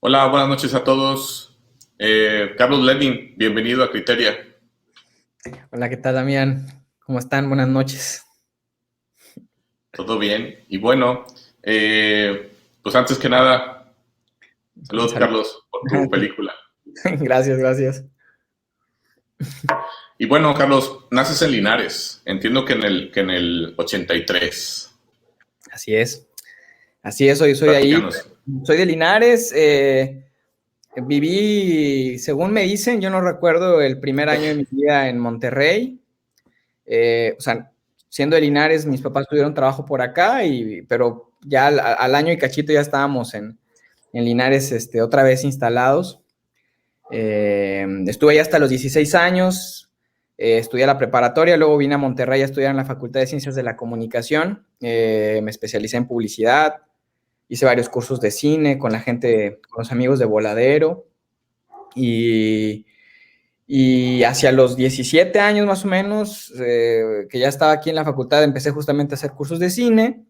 Hola, buenas noches a todos. Carlos Lenin, bienvenido a Criteria. Hola, ¿qué tal, Damián? ¿Cómo están? Buenas noches. ¿Todo bien? Y bueno, pues antes que nada, Un salud saludo. Carlos por tu película. Gracias, gracias. Y bueno, Carlos, naces en Linares. Entiendo que en el 83. Así es. Así es, soy de ahí. Platícanos. Soy de Linares. Viví, según me dicen, yo no recuerdo el primer año de mi vida en Monterrey. O sea, siendo de Linares, mis papás tuvieron trabajo por acá, pero ya al año y cachito ya estábamos en Linares otra vez instalados. Estuve ahí hasta los 16 años, estudié la preparatoria, luego vine a Monterrey a estudiar en la Facultad de Ciencias de la Comunicación, me especialicé en publicidad, hice varios cursos de cine con la gente, con los amigos de Voladero, y, y hacia los 17 años más o menos, que ya estaba aquí en la facultad, empecé justamente a hacer cursos de cine,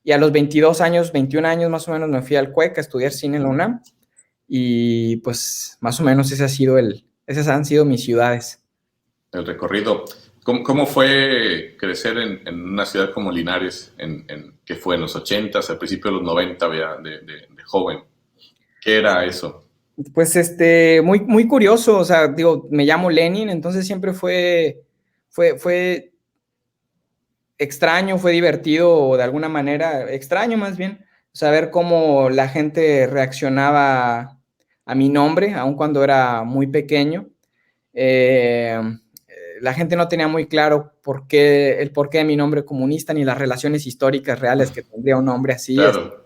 y a los 22 años, 21 años más o menos me fui al CUEC a estudiar cine en la UNAM. Y pues más o menos esas han sido mis ciudades. El recorrido. ¿Cómo fue crecer en una ciudad como Linares, que fue en los 80s, al principio de los 90, de joven? ¿Qué era eso? Pues muy, muy curioso, o sea, digo, me llamo Lenin, entonces siempre fue extraño, fue divertido de alguna manera, extraño más bien, saber cómo la gente reaccionaba a mi nombre, aun cuando era muy pequeño. Eh, la gente no tenía muy claro el porqué de mi nombre comunista ni las relaciones históricas reales que tendría un nombre así. Claro.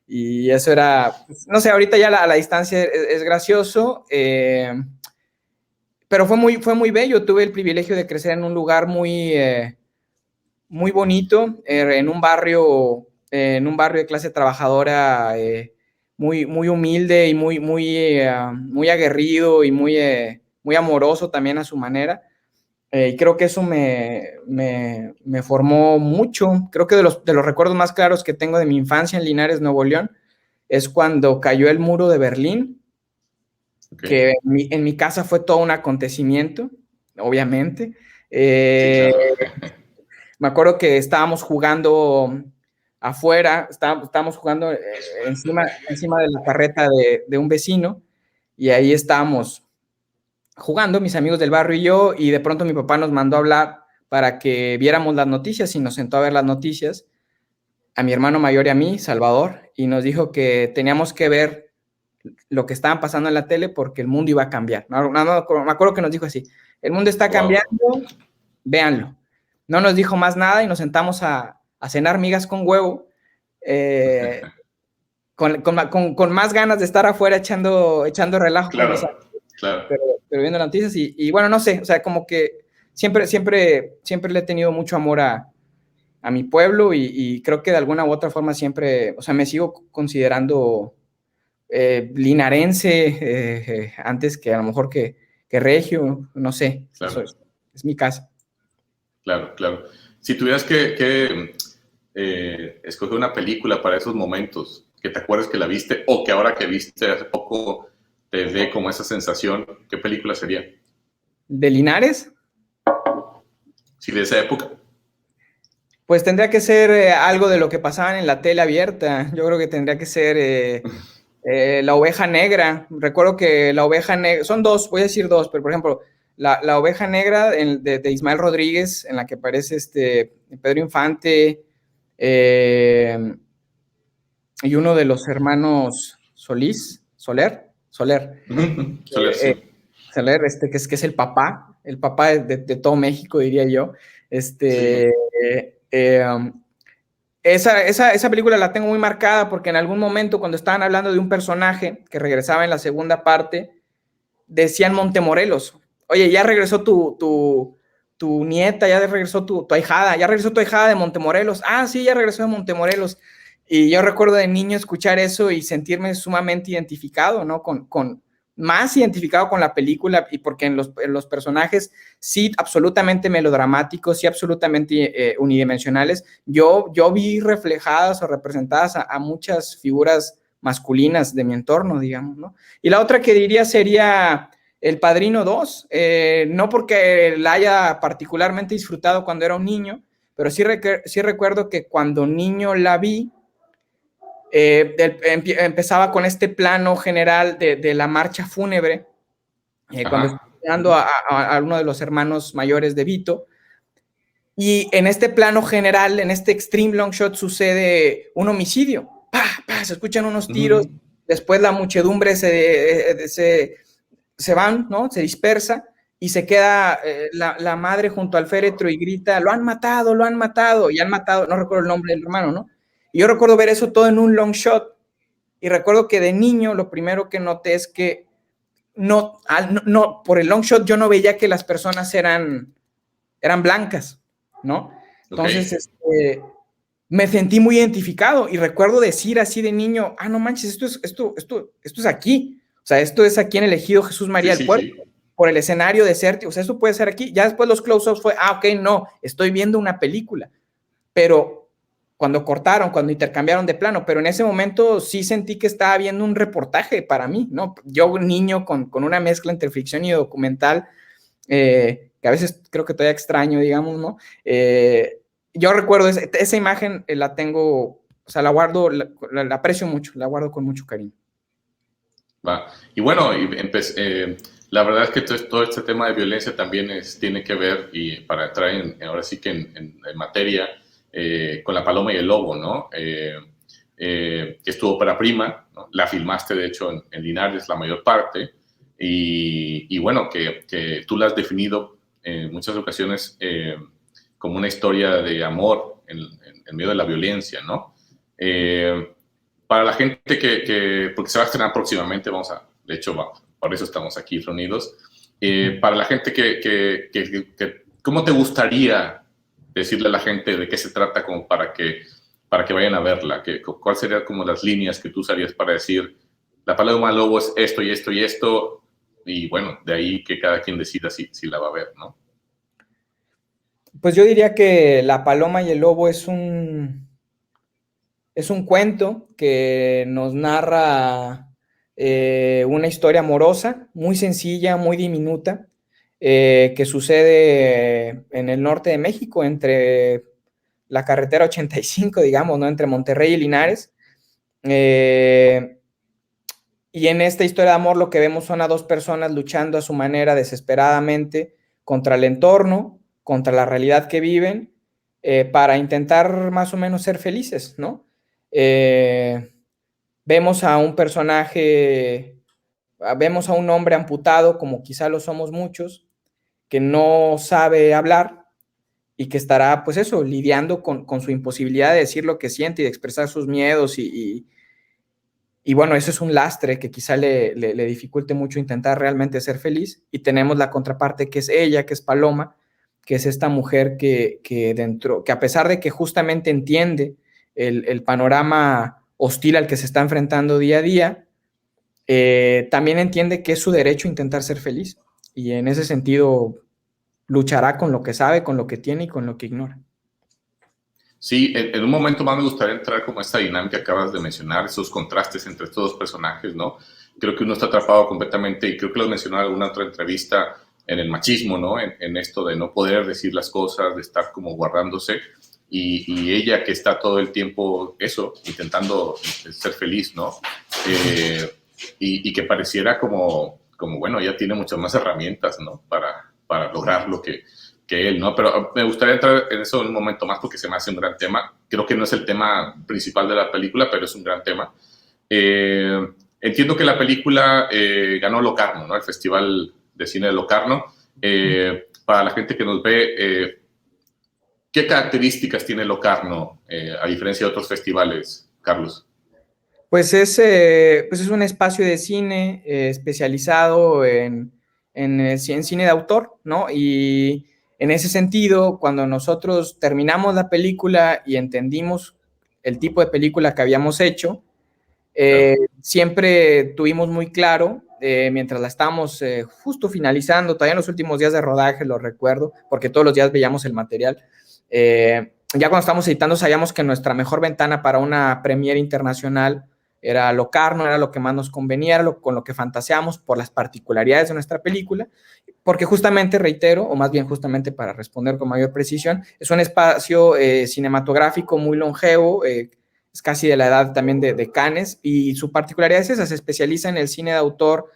Y eso era, pues, no sé, ahorita ya a la distancia es gracioso, pero fue muy bello. Tuve el privilegio de crecer en un lugar muy bonito, en un barrio de clase trabajadora, muy, muy humilde y muy aguerrido y muy amoroso también a su manera. Y creo que eso me formó mucho. Creo que de los recuerdos más claros que tengo de mi infancia en Linares, Nuevo León, es cuando cayó el muro de Berlín, Okay. que en mi casa fue todo un acontecimiento, obviamente. Sí, Eh, claro. Me acuerdo que estábamos jugando afuera, estábamos jugando encima de la carreta de un vecino, y ahí estábamos jugando, mis amigos del barrio y yo, y de pronto mi papá nos mandó a hablar para que viéramos las noticias y nos sentó a ver las noticias, a mi hermano mayor y a mí, Salvador, y nos dijo que teníamos que ver lo que estaban pasando en la tele porque el mundo iba a cambiar. Me acuerdo que nos dijo así, el mundo está Wow. cambiando, véanlo. No nos dijo más nada y nos sentamos a cenar migas con huevo, eh, con más ganas de estar afuera echando relajo con mis Claro, amigos, claro. pero viendo las noticias y bueno, no sé, o sea, como que siempre le he tenido mucho amor a mi pueblo y creo que de alguna u otra forma siempre, o sea, me sigo considerando linarense antes que a lo mejor que regio, no sé, eso Claro, es mi casa. claro, claro. Si tuvieras que escoger una película para esos momentos, que te acuerdes que la viste o que ahora que viste hace poco te dé como esa sensación, ¿qué película sería? ¿De Linares? Si de esa época. Pues tendría que ser algo de lo que pasaban en la tele abierta. Yo creo que tendría que ser La Oveja Negra. Recuerdo que La Oveja Negra, son dos, voy a decir dos, pero por ejemplo, La Oveja Negra de Ismael Rodríguez, en la que aparece Pedro Infante y uno de los hermanos Soler, Soler, eh, sí. eh, Soler, que es el papá de todo México, diría yo. Este, Sí. esa película la tengo muy marcada porque en algún momento cuando estaban hablando de un personaje que regresaba en la segunda parte, decían Montemorelos. Oye, ya regresó tu nieta, ya regresó tu ahijada, ya regresó tu ahijada de Montemorelos. Ah, sí, ya regresó de Montemorelos. Y yo recuerdo de niño escuchar eso y sentirme sumamente identificado, ¿no? Más identificado con la película y porque en los personajes sí absolutamente melodramáticos, sí absolutamente unidimensionales, yo vi reflejadas o representadas a muchas figuras masculinas de mi entorno, digamos, ¿no? Y la otra que diría sería El Padrino 2, no porque la haya particularmente disfrutado cuando era un niño, pero sí recuerdo que cuando niño la vi, empezaba con este plano general de la marcha fúnebre, cuando estoy esperando a uno de los hermanos mayores de Vito, y en este plano general, en este extreme long shot, sucede un homicidio. ¡Pah, pah! Se escuchan unos tiros, después la muchedumbre se van, ¿no? Se dispersa, y se queda la madre junto al féretro y grita, lo han matado, y han matado, no recuerdo el nombre del hermano, ¿no? Y yo recuerdo ver eso todo en un long shot, y recuerdo que de niño lo primero que noté es que no, por el long shot yo no veía que las personas eran blancas, ¿no? Entonces, me sentí muy identificado, y recuerdo decir así de niño, no manches, esto es aquí, o sea, esto es aquí en el Ejido Jesús María del Puerto, por el escenario desértico, o sea, esto puede ser aquí. Ya después los close-ups fue, ok, no, estoy viendo una película, pero cuando cortaron, cuando intercambiaron de plano, pero en ese momento sí sentí que estaba viendo un reportaje para mí, ¿no? Yo, niño, con una mezcla entre ficción y documental, que a veces creo que todavía extraño, digamos, ¿no? Yo recuerdo esa imagen, la tengo, o sea, la guardo, la aprecio mucho, la guardo con mucho cariño. Va. Y bueno, la verdad es que todo este tema de violencia también tiene que ver, y para entrar ahora sí que en materia, con La Paloma y el Lobo, ¿no? Que es tu ópera prima, ¿no? La filmaste, de hecho, en Linares la mayor parte, y bueno, que tú la has definido en muchas ocasiones como una historia de amor en medio de la violencia, ¿no? Para la gente porque se va a estrenar próximamente, de hecho, por eso estamos aquí reunidos, para la gente ¿cómo te gustaría decirle a la gente de qué se trata como para que vayan a verla? ¿Cuáles serían como las líneas que tú usarías para decir, La Paloma y el Lobo es esto y esto y esto, y bueno, de ahí que cada quien decida si la va a ver, ¿no? Pues yo diría que La Paloma y el Lobo es un cuento que nos narra una historia amorosa, muy sencilla, muy diminuta, que sucede en el norte de México, entre la carretera 85, digamos, ¿no? Entre Monterrey y Linares. Y en esta historia de amor lo que vemos son a dos personas luchando a su manera desesperadamente contra el entorno, contra la realidad que viven, para intentar más o menos ser felices, ¿no? Vemos a un personaje, vemos a un hombre amputado, como quizá lo somos muchos, que no sabe hablar y que estará, pues eso, lidiando con su imposibilidad de decir lo que siente y de expresar sus miedos, y bueno, eso es un lastre que quizá le dificulte mucho intentar realmente ser feliz. Y tenemos la contraparte, que es ella, que es Paloma, que es esta mujer que a pesar de que justamente entiende el panorama hostil al que se está enfrentando día a día, también entiende que es su derecho a intentar ser feliz. Y en ese sentido luchará con lo que sabe, con lo que tiene y con lo que ignora. Sí, en un momento más me gustaría entrar como esta dinámica que acabas de mencionar, esos contrastes entre estos dos personajes, ¿no? Creo que uno está atrapado completamente, y creo que lo mencionó en alguna otra entrevista, en el machismo, ¿no? En esto de no poder decir las cosas, de estar como guardándose, y ella que está todo el tiempo intentando ser feliz, ¿no? Y que pareciera como, bueno, ella tiene muchas más herramientas, ¿no? Para lograr lo que él, ¿no? Pero me gustaría entrar en eso en un momento más, porque se me hace un gran tema. Creo que no es el tema principal de la película, pero es un gran tema. Entiendo que la película ganó Locarno, ¿no? El Festival de Cine de Locarno. Para la gente que nos ve, ¿qué características tiene Locarno a diferencia de otros festivales, Carlos? Pues es un espacio de cine especializado en cine de autor, ¿no? Y en ese sentido, cuando nosotros terminamos la película y entendimos el tipo de película que habíamos hecho, siempre tuvimos muy claro, mientras la estábamos justo finalizando, todavía en los últimos días de rodaje, lo recuerdo, porque todos los días veíamos el material, ya cuando estábamos editando sabíamos que nuestra mejor ventana para una premiere internacional era lo carno, era lo que más nos convenía, era con lo que fantaseamos por las particularidades de nuestra película, porque justamente, reitero, o más bien justamente para responder con mayor precisión, es un espacio cinematográfico muy longevo, es casi de la edad también de Cannes, y su particularidad es esa, se especializa en el cine de autor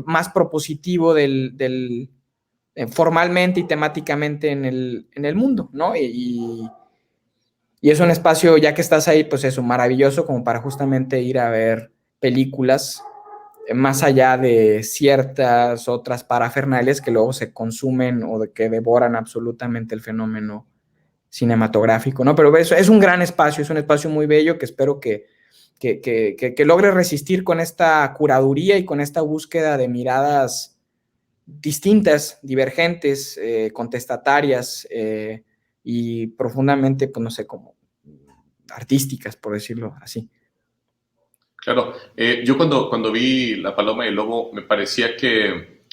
más propositivo formalmente y temáticamente en el mundo, ¿no? Y es un espacio, ya que estás ahí, pues eso, maravilloso como para justamente ir a ver películas más allá de ciertas otras parafernales que luego se consumen o de que devoran absolutamente el fenómeno cinematográfico, ¿no? Pero es un gran espacio, es un espacio muy bello que espero que logre resistir con esta curaduría y con esta búsqueda de miradas distintas, divergentes, contestatarias y profundamente, pues no sé, como artísticas, por decirlo así. Claro, yo cuando vi La Paloma y el Lobo me parecía que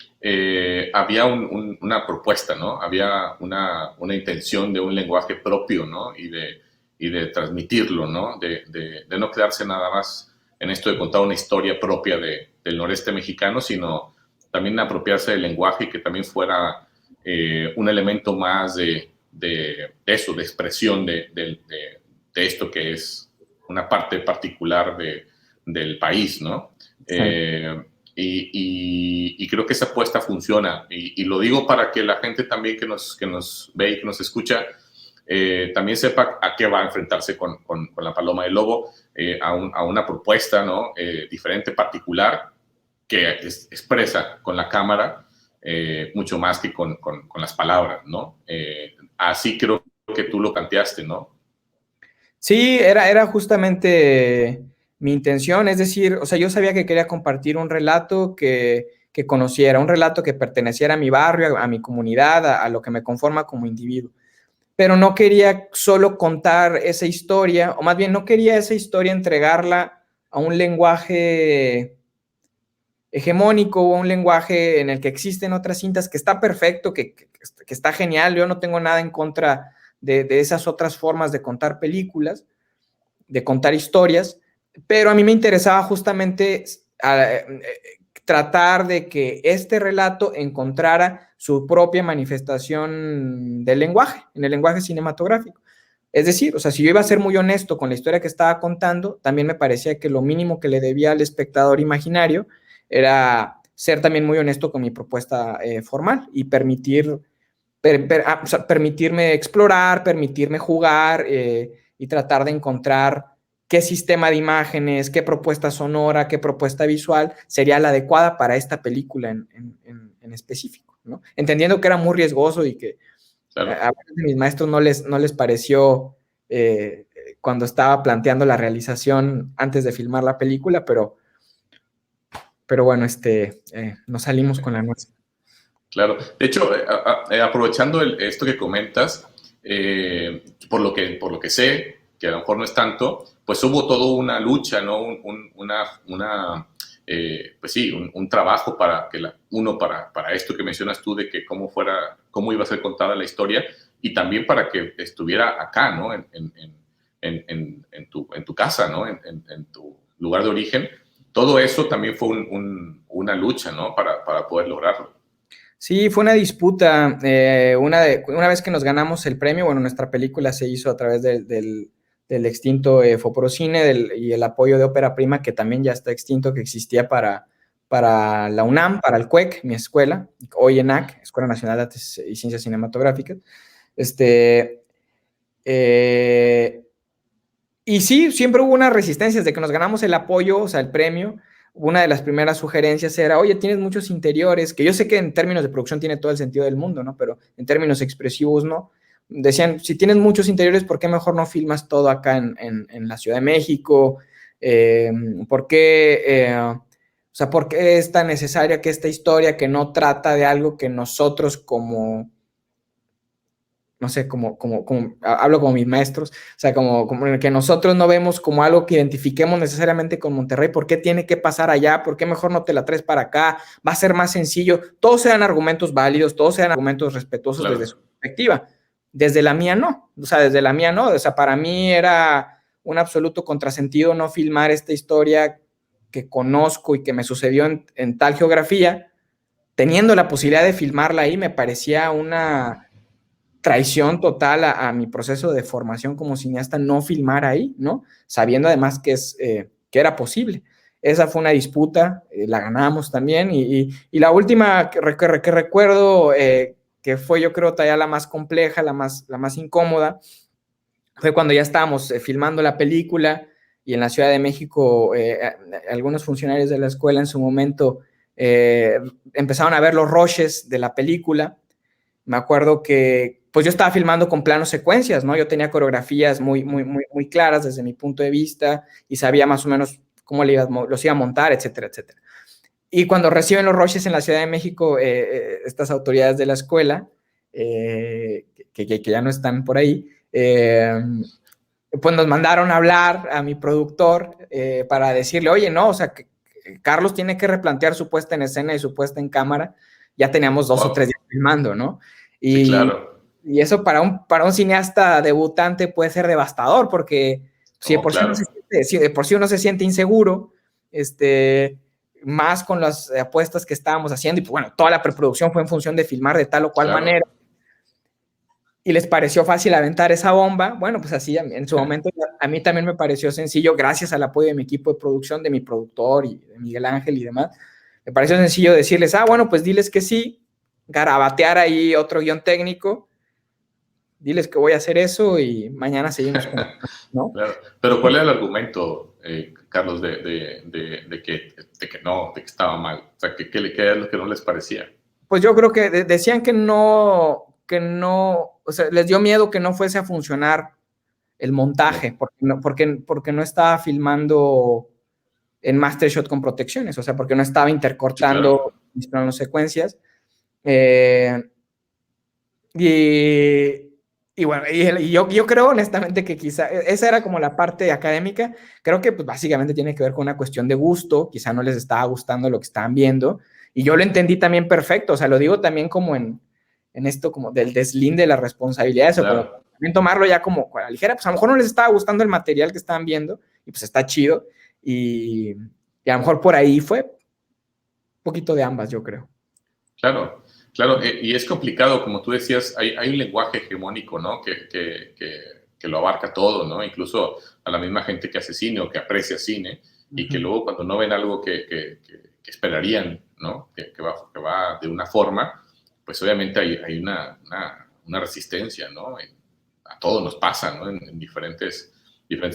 había una propuesta, ¿no? Había una intención de un lenguaje propio, ¿no? Y de transmitirlo, ¿no? De no quedarse nada más en esto de contar una historia propia del noreste mexicano, sino también apropiarse del lenguaje y que también fuera un elemento más de eso, de expresión de esto que es una parte particular del país, ¿no? Sí. Y creo que esa apuesta funciona. Y lo digo para que la gente también que nos ve y que nos escucha también sepa a qué va a enfrentarse con La Paloma y el Lobo, a una propuesta, ¿no? Diferente, particular, que expresa con la cámara mucho más que con las palabras, ¿no? Así creo que tú lo planteaste, ¿no? Sí, era justamente mi intención, es decir, o sea, yo sabía que quería compartir un relato que conociera, un relato que perteneciera a mi barrio, a mi comunidad, a lo que me conforma como individuo. Pero no quería solo contar esa historia, o más bien no quería esa historia entregarla a un lenguaje hegemónico o a un lenguaje en el que existen otras cintas, que está perfecto, que está genial, yo no tengo nada en contra de esas otras formas de contar películas, de contar historias, pero a mí me interesaba justamente tratar de que este relato encontrara su propia manifestación del lenguaje, en el lenguaje cinematográfico. Es decir, o sea, si yo iba a ser muy honesto con la historia que estaba contando, también me parecía que lo mínimo que le debía al espectador imaginario era ser también muy honesto con mi propuesta formal y permitirme explorar, permitirme jugar y tratar de encontrar qué sistema de imágenes, qué propuesta sonora, qué propuesta visual sería la adecuada para esta película en específico, ¿no? Entendiendo que era muy riesgoso y que Claro. a mis maestros no les pareció cuando estaba planteando la realización antes de filmar la película, pero bueno, nos salimos con la nuestra. Claro. De hecho, aprovechando esto que comentas, por lo que sé, que a lo mejor no es tanto, pues hubo toda una lucha, ¿no? Pues sí, un trabajo para que para esto que mencionas tú de que cómo iba a ser contada la historia y también para que estuviera acá, ¿no? En tu casa, ¿no? En tu lugar de origen. Todo eso también fue una lucha, ¿no? Para poder lograrlo. Sí, fue una disputa. Una vez que nos ganamos el premio, bueno, nuestra película se hizo a través del extinto Foprocine y el apoyo de Ópera Prima, que también ya está extinto, que existía para la UNAM, para el CUEC, mi escuela, hoy ENAC, Escuela Nacional de Artes y Ciencias Cinematográficas. Y sí, siempre hubo una resistencia desde que nos ganamos el apoyo, o sea, el premio. Una de las primeras sugerencias era, oye, tienes muchos interiores, que yo sé que en términos de producción tiene todo el sentido del mundo, ¿no? Pero en términos expresivos, no. Decían, si tienes muchos interiores, ¿por qué mejor no filmas todo acá en la Ciudad de México? ¿Por qué, o sea, por qué es tan necesaria que esta historia que no trata de algo que nosotros como no sé, hablo como mis maestros, o sea, como que nosotros no vemos como algo que identifiquemos necesariamente con Monterrey, ¿por qué tiene que pasar allá? ¿Por qué mejor no te la traes para acá? Va a ser más sencillo. Todos sean argumentos válidos, todos sean argumentos respetuosos, claro, desde su perspectiva. Desde la mía no, o sea, para mí era un absoluto contrasentido no filmar esta historia que conozco y que me sucedió en tal geografía, teniendo la posibilidad de filmarla ahí, me parecía una traición total a mi proceso de formación como cineasta no filmar ahí, ¿no? Sabiendo además que era posible. Esa fue una disputa, la ganamos también, y la última que recuerdo, que fue yo creo todavía la más compleja, la más incómoda, fue cuando ya estábamos filmando la película y en la Ciudad de México algunos funcionarios de la escuela en su momento empezaron a ver los rushes de la película. Me acuerdo que pues yo estaba filmando con planos secuencias, ¿no? Yo tenía coreografías muy claras desde mi punto de vista y sabía más o menos cómo los iba a montar, etcétera, etcétera. Y cuando reciben los rushes en la Ciudad de México, estas autoridades de la escuela, que ya no están por ahí, pues nos mandaron a hablar a mi productor para decirle, oye, no, o sea, que Carlos tiene que replantear su puesta en escena y su puesta en cámara. Ya teníamos 2 o 3 días filmando, ¿no? Sí, claro. Y eso para un cineasta debutante puede ser devastador, porque si de por, claro, si de por sí uno se siente inseguro, más con las apuestas que estábamos haciendo, y pues bueno, toda la preproducción fue en función de filmar de tal o cual manera, y les pareció fácil aventar esa bomba. Bueno, pues así en su momento a mí también me pareció sencillo, gracias al apoyo de mi equipo de producción, de mi productor y de Miguel Ángel y demás. Me pareció sencillo decirles, bueno, pues diles que sí, garabatear ahí otro guión técnico, diles que voy a hacer eso y mañana seguimos con, ¿no? Claro. Pero ¿cuál era el argumento, Carlos, de que no, de que estaba mal? O sea, ¿qué es lo que no les parecía? Pues yo creo que decían que no, o sea, les dio miedo que no fuese a funcionar el montaje, porque no estaba filmando en Master Shot con protecciones, o sea, porque no estaba intercortando mis planos secuencias. Y bueno, y yo creo honestamente que quizá esa era como la parte académica. Creo que pues básicamente tiene que ver con una cuestión de gusto, quizá no les estaba gustando lo que estaban viendo, y yo lo entendí también perfecto, o sea, lo digo también como en esto como del deslinde de las responsabilidades, o como también tomarlo ya como a la ligera, pues a lo mejor no les estaba gustando el material que estaban viendo, y pues está chido, y a lo mejor por ahí fue un poquito de ambas, yo creo. Claro. Claro, y es complicado, como tú decías, hay un lenguaje hegemónico, ¿no? Que lo abarca todo, ¿no? Incluso a la misma gente que hace cine o que aprecia cine, y que luego cuando no ven algo que esperarían, ¿no? Que va de una forma, pues obviamente hay una resistencia, ¿no? A todos nos pasa, ¿no? En diferentes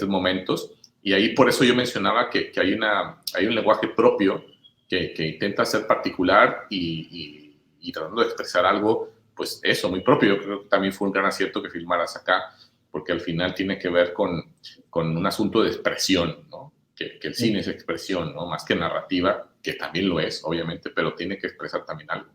momentos, y ahí por eso yo mencionaba que hay un lenguaje propio que intenta ser particular y tratando de expresar algo, pues eso, muy propio. Yo creo que también fue un gran acierto que filmaras acá, porque al final tiene que ver con un asunto de expresión, ¿no? Que el cine es expresión, ¿no? Más que narrativa, que también lo es, obviamente, pero tiene que expresar también algo.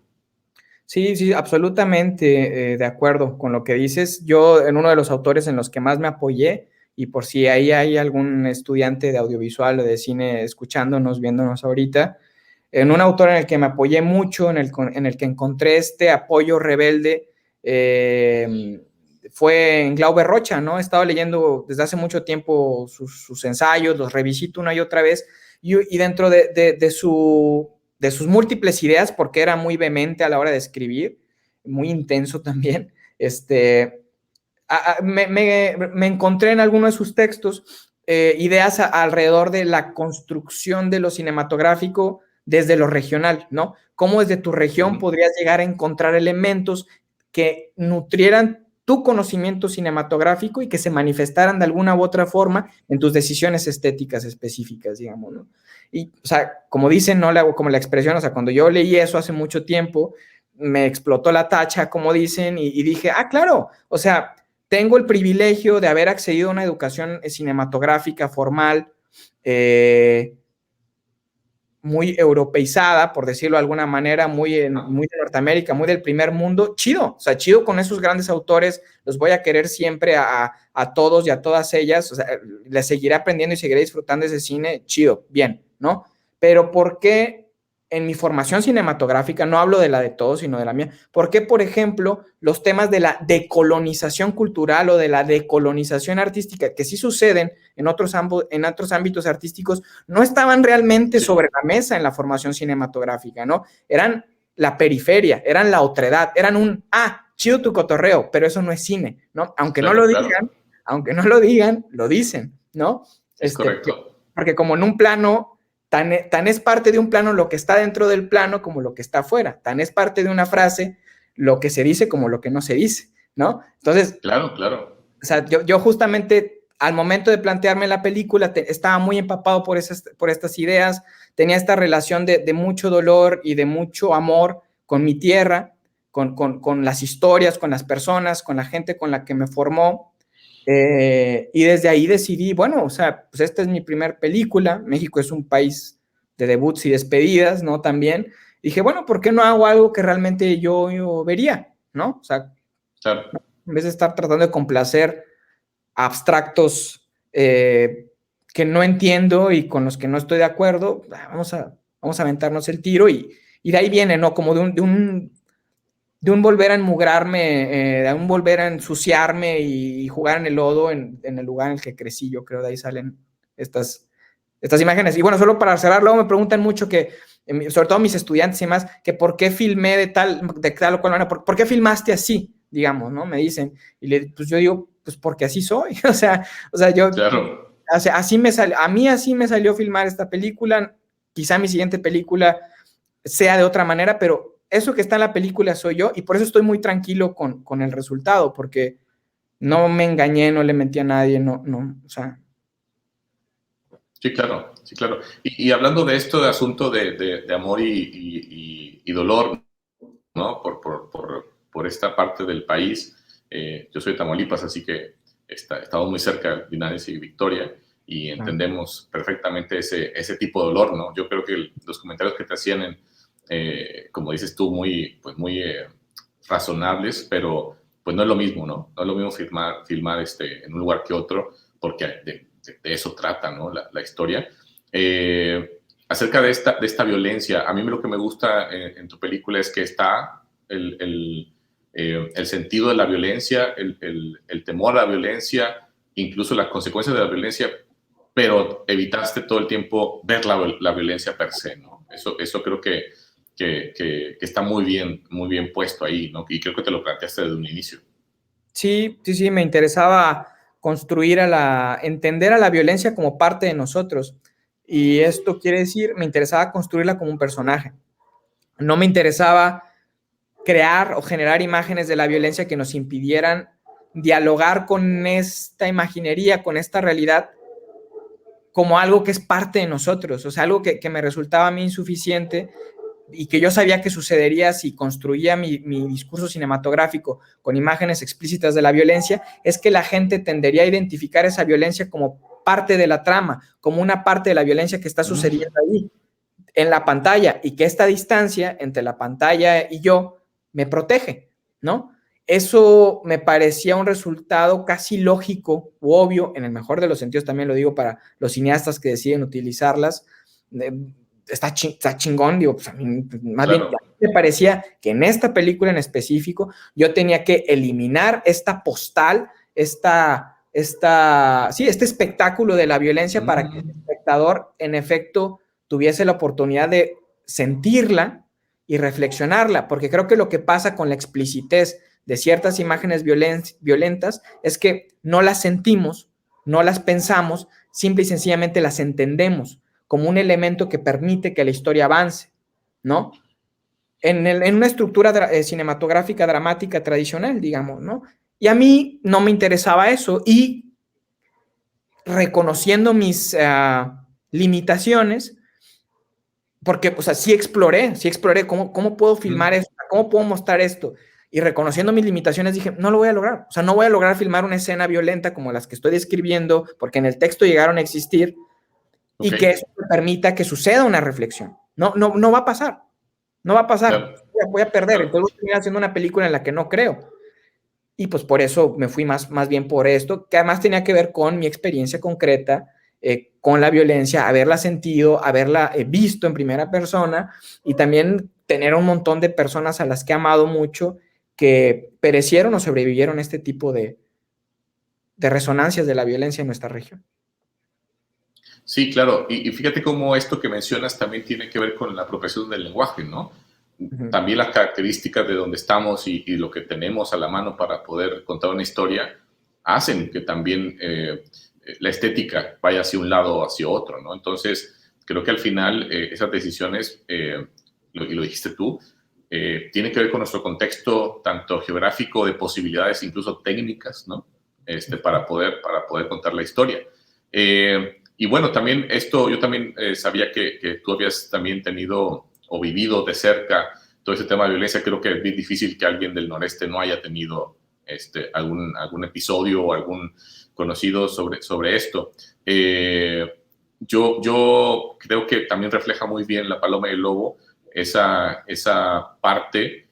Sí, absolutamente de acuerdo con lo que dices. Yo, en uno de los autores en los que más me apoyé, y por si ahí hay algún estudiante de audiovisual o de cine escuchándonos, viéndonos ahorita, en un autor en el que me apoyé mucho, en el que encontré este apoyo rebelde, fue en Glauber Rocha, ¿no? He estado leyendo desde hace mucho tiempo sus ensayos, los revisito una y otra vez, y dentro de sus múltiples ideas, porque era muy vehemente a la hora de escribir, muy intenso también, me encontré en alguno de sus textos ideas alrededor de la construcción de lo cinematográfico desde lo regional, ¿no? Cómo desde tu región podrías llegar a encontrar elementos que nutrieran tu conocimiento cinematográfico y que se manifestaran de alguna u otra forma en tus decisiones estéticas específicas, digamos, ¿no? Y, o sea, como dicen, no le hago como la expresión, o sea, cuando yo leí eso hace mucho tiempo, me explotó la tacha, como dicen, y dije, claro, o sea, tengo el privilegio de haber accedido a una educación cinematográfica formal, muy europeizada, por decirlo de alguna manera, muy de Norteamérica, muy del primer mundo, chido, o sea, chido con esos grandes autores, los voy a querer siempre a todos y a todas ellas, o sea, les seguiré aprendiendo y seguiré disfrutando ese cine, chido, bien, ¿no? Pero ¿por qué en mi formación cinematográfica, no hablo de la de todos, sino de la mía, ¿por qué, por ejemplo, los temas de la decolonización cultural o de la decolonización artística, que sí suceden en otros ámbitos artísticos, no estaban realmente sobre la mesa en la formación cinematográfica, ¿no? Eran la periferia, eran la otredad, eran chido tu cotorreo, pero eso no es cine, ¿no? Aunque no lo digan, lo dicen, ¿no? Es correcto. Porque como en un plano, tan es parte de un plano lo que está dentro del plano como lo que está afuera, tan es parte de una frase lo que se dice como lo que no se dice, ¿no? Entonces, claro. O sea, yo justamente al momento de plantearme la película estaba muy empapado por estas ideas, tenía esta relación de mucho dolor y de mucho amor con mi tierra, con las historias, con las personas, con la gente con la que me formó. Y desde ahí decidí, bueno, o sea, pues esta es mi primer película, México es un país de debuts y despedidas, ¿no? También dije, bueno, ¿por qué no hago algo que realmente yo vería, ¿no? O sea, claro. En vez de estar tratando de complacer abstractos que no entiendo y con los que no estoy de acuerdo, vamos a aventarnos el tiro y de ahí viene, ¿no? Como de un volver a enmugrarme, de un volver a ensuciarme y jugar en el lodo en el lugar en el que crecí, yo creo, de ahí salen estas imágenes. Y bueno, solo para cerrar, luego me preguntan mucho que, sobre todo mis estudiantes y más, que por qué filmé de tal o cual manera, ¿por qué filmaste así? Digamos, ¿no? Me dicen. Y pues yo digo, pues porque así soy. o sea, yo... Claro. O sea, a mí así me salió filmar esta película. Quizá mi siguiente película sea de otra manera, pero eso que está en la película soy yo y por eso estoy muy tranquilo con el resultado, porque no me engañé, no le mentí a nadie, no, o sea... Sí, claro. Y hablando de esto de asunto de amor y dolor, ¿no? Por esta parte del país, yo soy de Tamaulipas, así que estamos muy cerca de Linares y Victoria y entendemos perfectamente ese tipo de dolor, ¿no? Yo creo que los comentarios que te hacían, como dices tú, muy razonables, pero pues no es lo mismo, ¿no? No es lo mismo filmar en un lugar que otro, porque de eso trata, ¿no? La historia. Acerca de esta violencia, a mí lo que me gusta en tu película es que está el sentido de la violencia, el temor a la violencia, incluso las consecuencias de la violencia, pero evitaste todo el tiempo ver la violencia per se, ¿no? Eso creo que está muy bien puesto ahí, ¿no? Y creo que te lo planteaste desde un inicio. Sí, me interesaba entender a la violencia como parte de nosotros. Y esto quiere decir, me interesaba construirla como un personaje. No me interesaba crear o generar imágenes de la violencia que nos impidieran dialogar con esta imaginería, con esta realidad, como algo que es parte de nosotros, o sea, algo que me resultaba a mí insuficiente y que yo sabía que sucedería si construía mi discurso cinematográfico con imágenes explícitas de la violencia, es que la gente tendería a identificar esa violencia como parte de la trama, como una parte de la violencia que está sucediendo ahí, en la pantalla, y que esta distancia entre la pantalla y yo me protege, ¿no? Eso me parecía un resultado casi lógico u obvio, en el mejor de los sentidos también lo digo para los cineastas que deciden utilizarlas. Está chingón, digo, pues a mí más Claro. bien me parecía que en esta película en específico yo tenía que eliminar esta postal, este espectáculo de la violencia para que el espectador en efecto tuviese la oportunidad de sentirla y reflexionarla, porque creo que lo que pasa con la explicitez de ciertas imágenes violentas es que no las sentimos, no las pensamos, simple y sencillamente las entendemos como un elemento que permite que la historia avance, ¿no? En una estructura cinematográfica dramática tradicional, digamos, ¿no? Y a mí no me interesaba eso y reconociendo mis limitaciones, porque, o sea, sí exploré cómo puedo filmar esto, cómo puedo mostrar esto, y reconociendo mis limitaciones dije, no lo voy a lograr, o sea, no voy a lograr filmar una escena violenta como las que estoy describiendo, porque en el texto llegaron a existir, y que eso me permita que suceda una reflexión. No va a pasar, Claro. voy a perder, entonces voy a terminar haciendo una película en la que no creo. Y pues por eso me fui más bien por esto, que además tenía que ver con mi experiencia concreta con la violencia, haberla sentido, haberla visto en primera persona y también tener un montón de personas a las que he amado mucho que perecieron o sobrevivieron a este tipo de resonancias de la violencia en nuestra región. Sí, claro. Y fíjate cómo esto que mencionas también tiene que ver con la apropiación del lenguaje, ¿no? También las características de donde estamos y lo que tenemos a la mano para poder contar una historia hacen que también la estética vaya hacia un lado o hacia otro, ¿no? Entonces, creo que al final esas decisiones, y lo dijiste tú, tienen que ver con nuestro contexto tanto geográfico, de posibilidades, incluso técnicas, ¿no? Para poder contar la historia. Y bueno, también esto, yo también sabía que tú habías también tenido o vivido de cerca todo ese tema de violencia. Creo que es bien difícil que alguien del noreste no haya tenido algún episodio o algún conocido sobre esto. Yo creo que también refleja muy bien La Paloma y el Lobo esa parte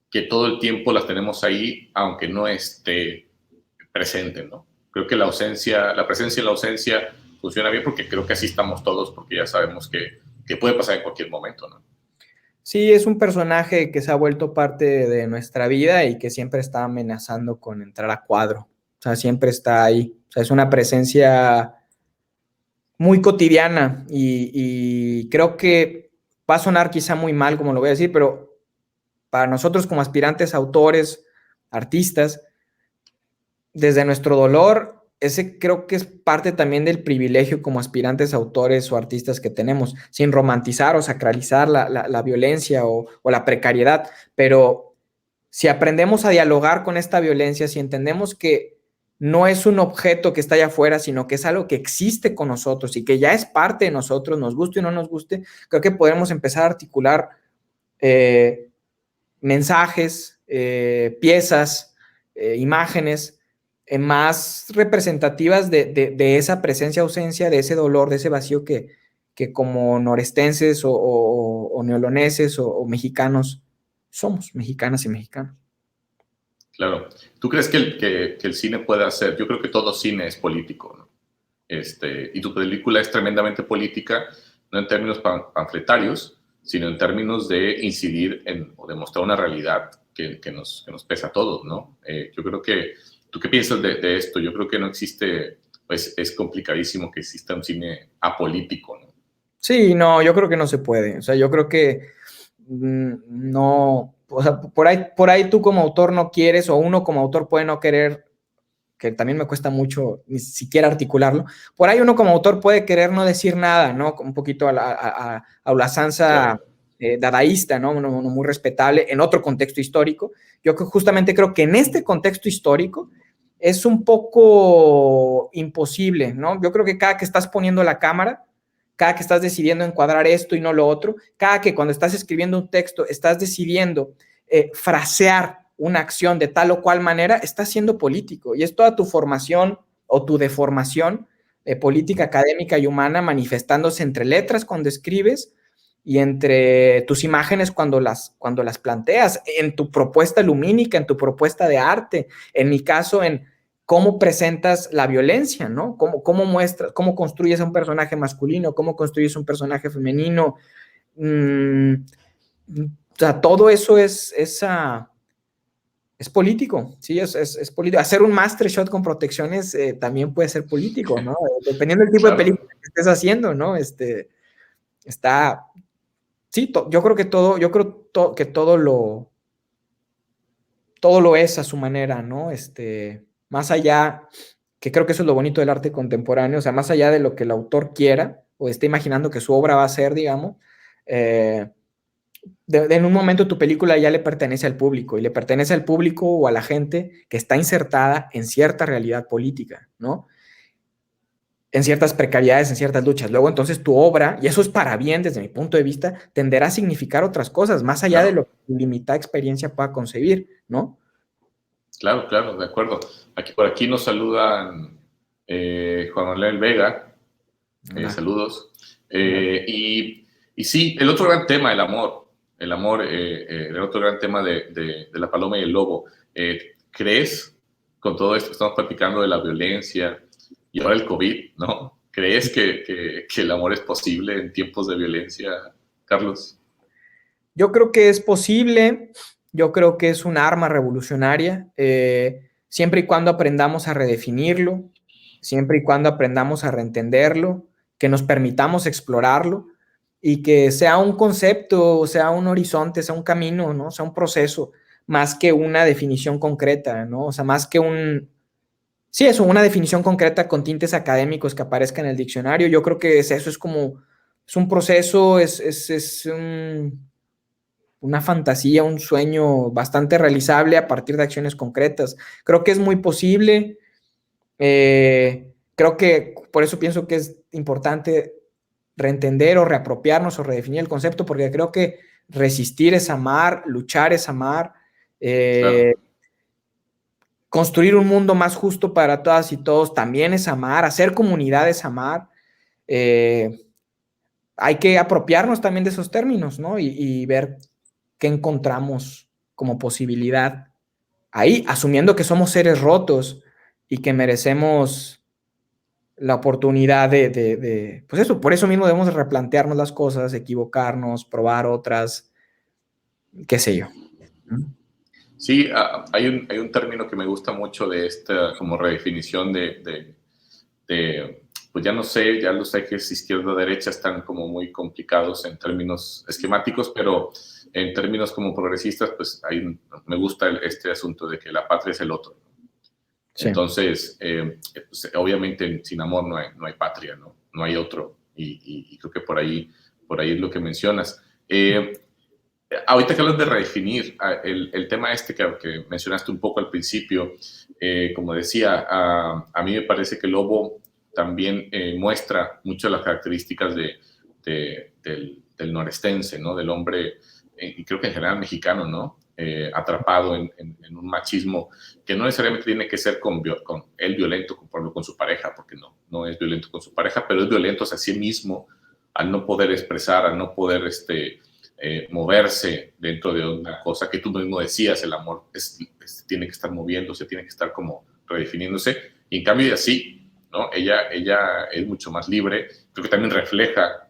que todo el tiempo las tenemos ahí, aunque no esté presente, ¿no? Creo que la presencia y la ausencia funciona bien porque creo que así estamos todos, porque ya sabemos que puede pasar en cualquier momento, ¿no? Sí, es un personaje que se ha vuelto parte de nuestra vida y que siempre está amenazando con entrar a cuadro. O sea, siempre está ahí. O sea, es una presencia muy cotidiana y creo que va a sonar quizá muy mal, como lo voy a decir, pero para nosotros como aspirantes autores, artistas, desde nuestro dolor, ese creo que es parte también del privilegio como aspirantes autores o artistas que tenemos, sin romantizar o sacralizar la violencia o la precariedad, pero si aprendemos a dialogar con esta violencia, si entendemos que no es un objeto que está allá afuera, sino que es algo que existe con nosotros y que ya es parte de nosotros, nos guste o no nos guste, creo que podemos empezar a articular mensajes, piezas, imágenes más representativas de esa presencia-ausencia, de ese dolor, de ese vacío que como norestenses o neoloneses o mexicanos somos, mexicanas y mexicanos. Claro. ¿Tú crees que el cine puede hacer? Yo creo que todo cine es político, ¿no? Y tu película es tremendamente política, no en términos panfletarios, sino en términos de incidir o demostrar una realidad que nos pesa a todos, ¿no? Yo creo que, ¿tú qué piensas de esto? Yo creo que no existe, pues es complicadísimo que exista un cine apolítico, ¿no? Sí, no, yo creo que no se puede. O sea, yo creo que no, o sea, por ahí tú como autor no quieres, o uno como autor puede no querer, que también me cuesta mucho ni siquiera articularlo. Por ahí uno como autor puede querer no decir nada, ¿no? Un poquito a la sansa dadaísta, ¿no? Uno muy respetable en otro contexto histórico. Yo justamente creo que en este contexto histórico es un poco imposible, ¿no? Yo creo que cada que estás poniendo la cámara, cada que estás decidiendo encuadrar esto y no lo otro, cada que cuando estás escribiendo un texto estás decidiendo frasear una acción de tal o cual manera, estás siendo político y es toda tu formación o tu deformación política, académica y humana manifestándose entre letras cuando escribes y entre tus imágenes cuando las planteas, en tu propuesta lumínica, en tu propuesta de arte, en mi caso, en cómo presentas la violencia, ¿no? Cómo muestras, cómo construyes a un personaje masculino, cómo construyes un personaje femenino. O sea, todo eso es político, sí, es político. Hacer un master shot con protecciones también puede ser político, ¿no? Dependiendo del tipo de película que estés haciendo, ¿no? Está, sí, yo creo que que todo lo es a su manera, ¿no? Más allá, que creo que eso es lo bonito del arte contemporáneo, o sea, más allá de lo que el autor quiera o esté imaginando que su obra va a ser, digamos, en un momento tu película ya le pertenece al público y le pertenece al público o a la gente que está insertada en cierta realidad política, ¿no? En ciertas precariedades, en ciertas luchas. Luego entonces tu obra, y eso es para bien desde mi punto de vista, tenderá a significar otras cosas, más allá de lo que tu limitada experiencia pueda concebir, ¿no? Claro, claro, de acuerdo. Por aquí nos saludan Juan Manuel Vega, saludos. Y sí, el otro gran tema, el amor, el otro gran tema de La Paloma y el Lobo. ¿Crees, con todo esto que estamos platicando de la violencia y ahora el COVID, ¿no? ¿Crees que el amor es posible en tiempos de violencia, Carlos? Yo creo que es posible, yo creo que es un arma revolucionaria, siempre y cuando aprendamos a redefinirlo, siempre y cuando aprendamos a reentenderlo, que nos permitamos explorarlo y que sea un concepto, sea un horizonte, sea un camino, ¿no? Sea un proceso, más que una definición concreta, ¿no? O sea, más que sí, eso, una definición concreta con tintes académicos que aparezca en el diccionario. Yo creo que eso, es como, es un proceso, es una fantasía, un sueño bastante realizable a partir de acciones concretas. Creo que es muy posible. Creo que por eso pienso que es importante reentender o reapropiarnos o redefinir el concepto, porque creo que resistir es amar, luchar es amar, Claro, construir un mundo más justo para todas y todos también es amar, hacer comunidad es amar. Eh, Hay que apropiarnos también de esos términos, ¿no? Y ver qué encontramos como posibilidad ahí, asumiendo que somos seres rotos y que merecemos la oportunidad pues eso, por eso mismo debemos replantearnos las cosas, equivocarnos, probar otras, qué sé yo. sí, hay un término que me gusta mucho de esta como redefinición pues ya no sé, ya los ejes izquierda-derecha están como muy complicados en términos esquemáticos, pero en términos como progresistas, pues me gusta este asunto de que la patria es el otro. Sí. Entonces, pues, obviamente sin amor no hay patria, ¿no? No hay otro. Y creo que por ahí es lo que mencionas. Ahorita que hablas de redefinir, el tema este que mencionaste un poco al principio, como decía, a mí me parece que Lobo también muestra mucho las características del norestense, ¿no? Del hombre, y creo que en general mexicano, ¿no? Atrapado en un machismo que no necesariamente tiene que ser con él violento, con su pareja, porque no es violento con su pareja, pero es violento hacia sí mismo al no poder expresar, al no poder moverse dentro de una cosa que tú mismo decías, el amor tiene que estar moviéndose, tiene que estar como redefiniéndose, y en cambio así, ¿no? Ella es mucho más libre, creo que también refleja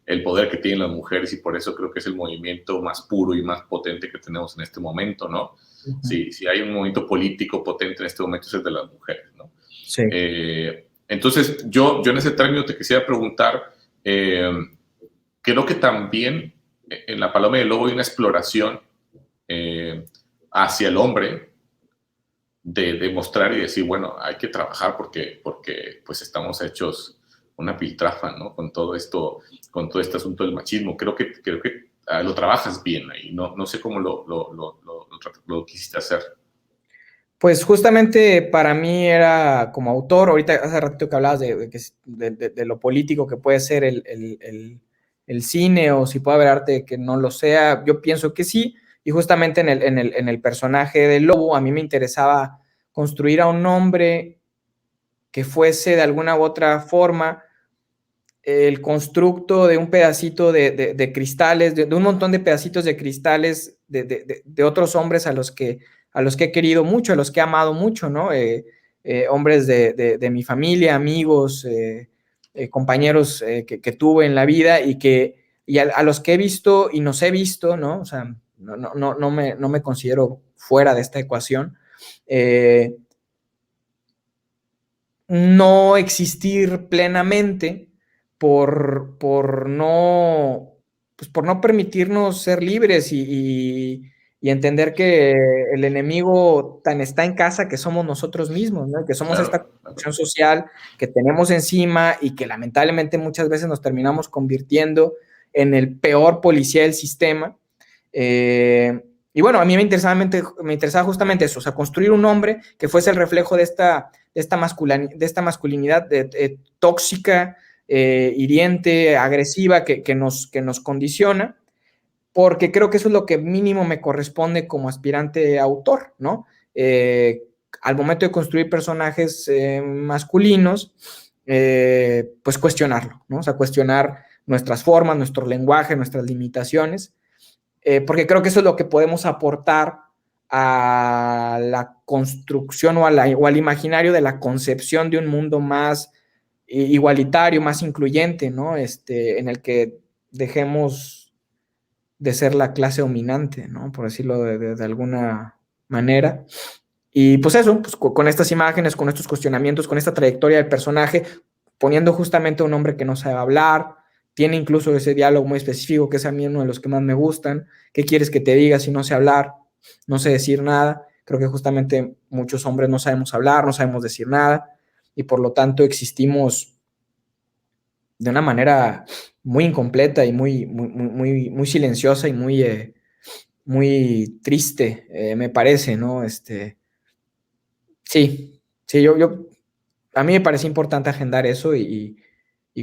el poder que tienen las mujeres y por eso creo que es el movimiento más puro y más potente que tenemos en este momento, ¿no? Uh-huh. Si hay un movimiento político potente en este momento es el de las mujeres, ¿no? Sí. Entonces, yo en ese término te quisiera preguntar, creo que también en La Paloma y el Lobo hay una exploración hacia el hombre de mostrar y decir, bueno, hay que trabajar porque pues estamos hechos una piltrafa, ¿no? Con todo este asunto del machismo. Creo que lo trabajas bien ahí. No sé cómo lo quisiste hacer. Pues justamente para mí era como autor, ahorita hace ratito que hablabas de lo político que puede ser el cine o si puede haber arte que no lo sea, yo pienso que sí, y justamente en el personaje del Lobo a mí me interesaba construir a un hombre que fuese de alguna u otra forma el constructo de un pedacito de cristales, de un montón de pedacitos de cristales de otros hombres a los que he querido mucho, a los que he amado mucho, ¿no? Hombres de mi familia, amigos, compañeros que tuve en la vida y a los que he visto y nos he visto, ¿no? O sea, no me considero fuera de esta ecuación. No existir plenamente por no, pues por no permitirnos ser libres y entender que el enemigo tan está en casa que somos nosotros mismos, ¿no? Que somos esta Claro. construcción social que tenemos encima y que lamentablemente muchas veces nos terminamos convirtiendo en el peor policía del sistema. Y bueno, a mí me interesaba justamente eso, o sea, construir un hombre que fuese el reflejo de esta masculinidad tóxica, hiriente, agresiva que nos condiciona, porque creo que eso es lo que mínimo me corresponde como aspirante a autor, ¿no? Al momento de construir personajes masculinos, pues cuestionarlo, ¿no? O sea, cuestionar nuestras formas, nuestro lenguaje, nuestras limitaciones, porque creo que eso es lo que podemos aportar a la construcción o al imaginario de la concepción de un mundo más igualitario, más incluyente, ¿no? En el que dejemos de ser la clase dominante, ¿no? Por decirlo de alguna manera. Y pues eso, pues con estas imágenes, con estos cuestionamientos, con esta trayectoria del personaje, poniendo justamente a un hombre que no sabe hablar, tiene incluso ese diálogo muy específico, que es a mí uno de los que más me gustan. ¿Qué quieres que te diga si no sé hablar? No sé decir nada. Creo que justamente muchos hombres no sabemos hablar, no sabemos decir nada, y por lo tanto existimos de una manera muy incompleta y muy silenciosa y muy triste, me parece, ¿no? Sí, sí, a mí me parece importante agendar eso y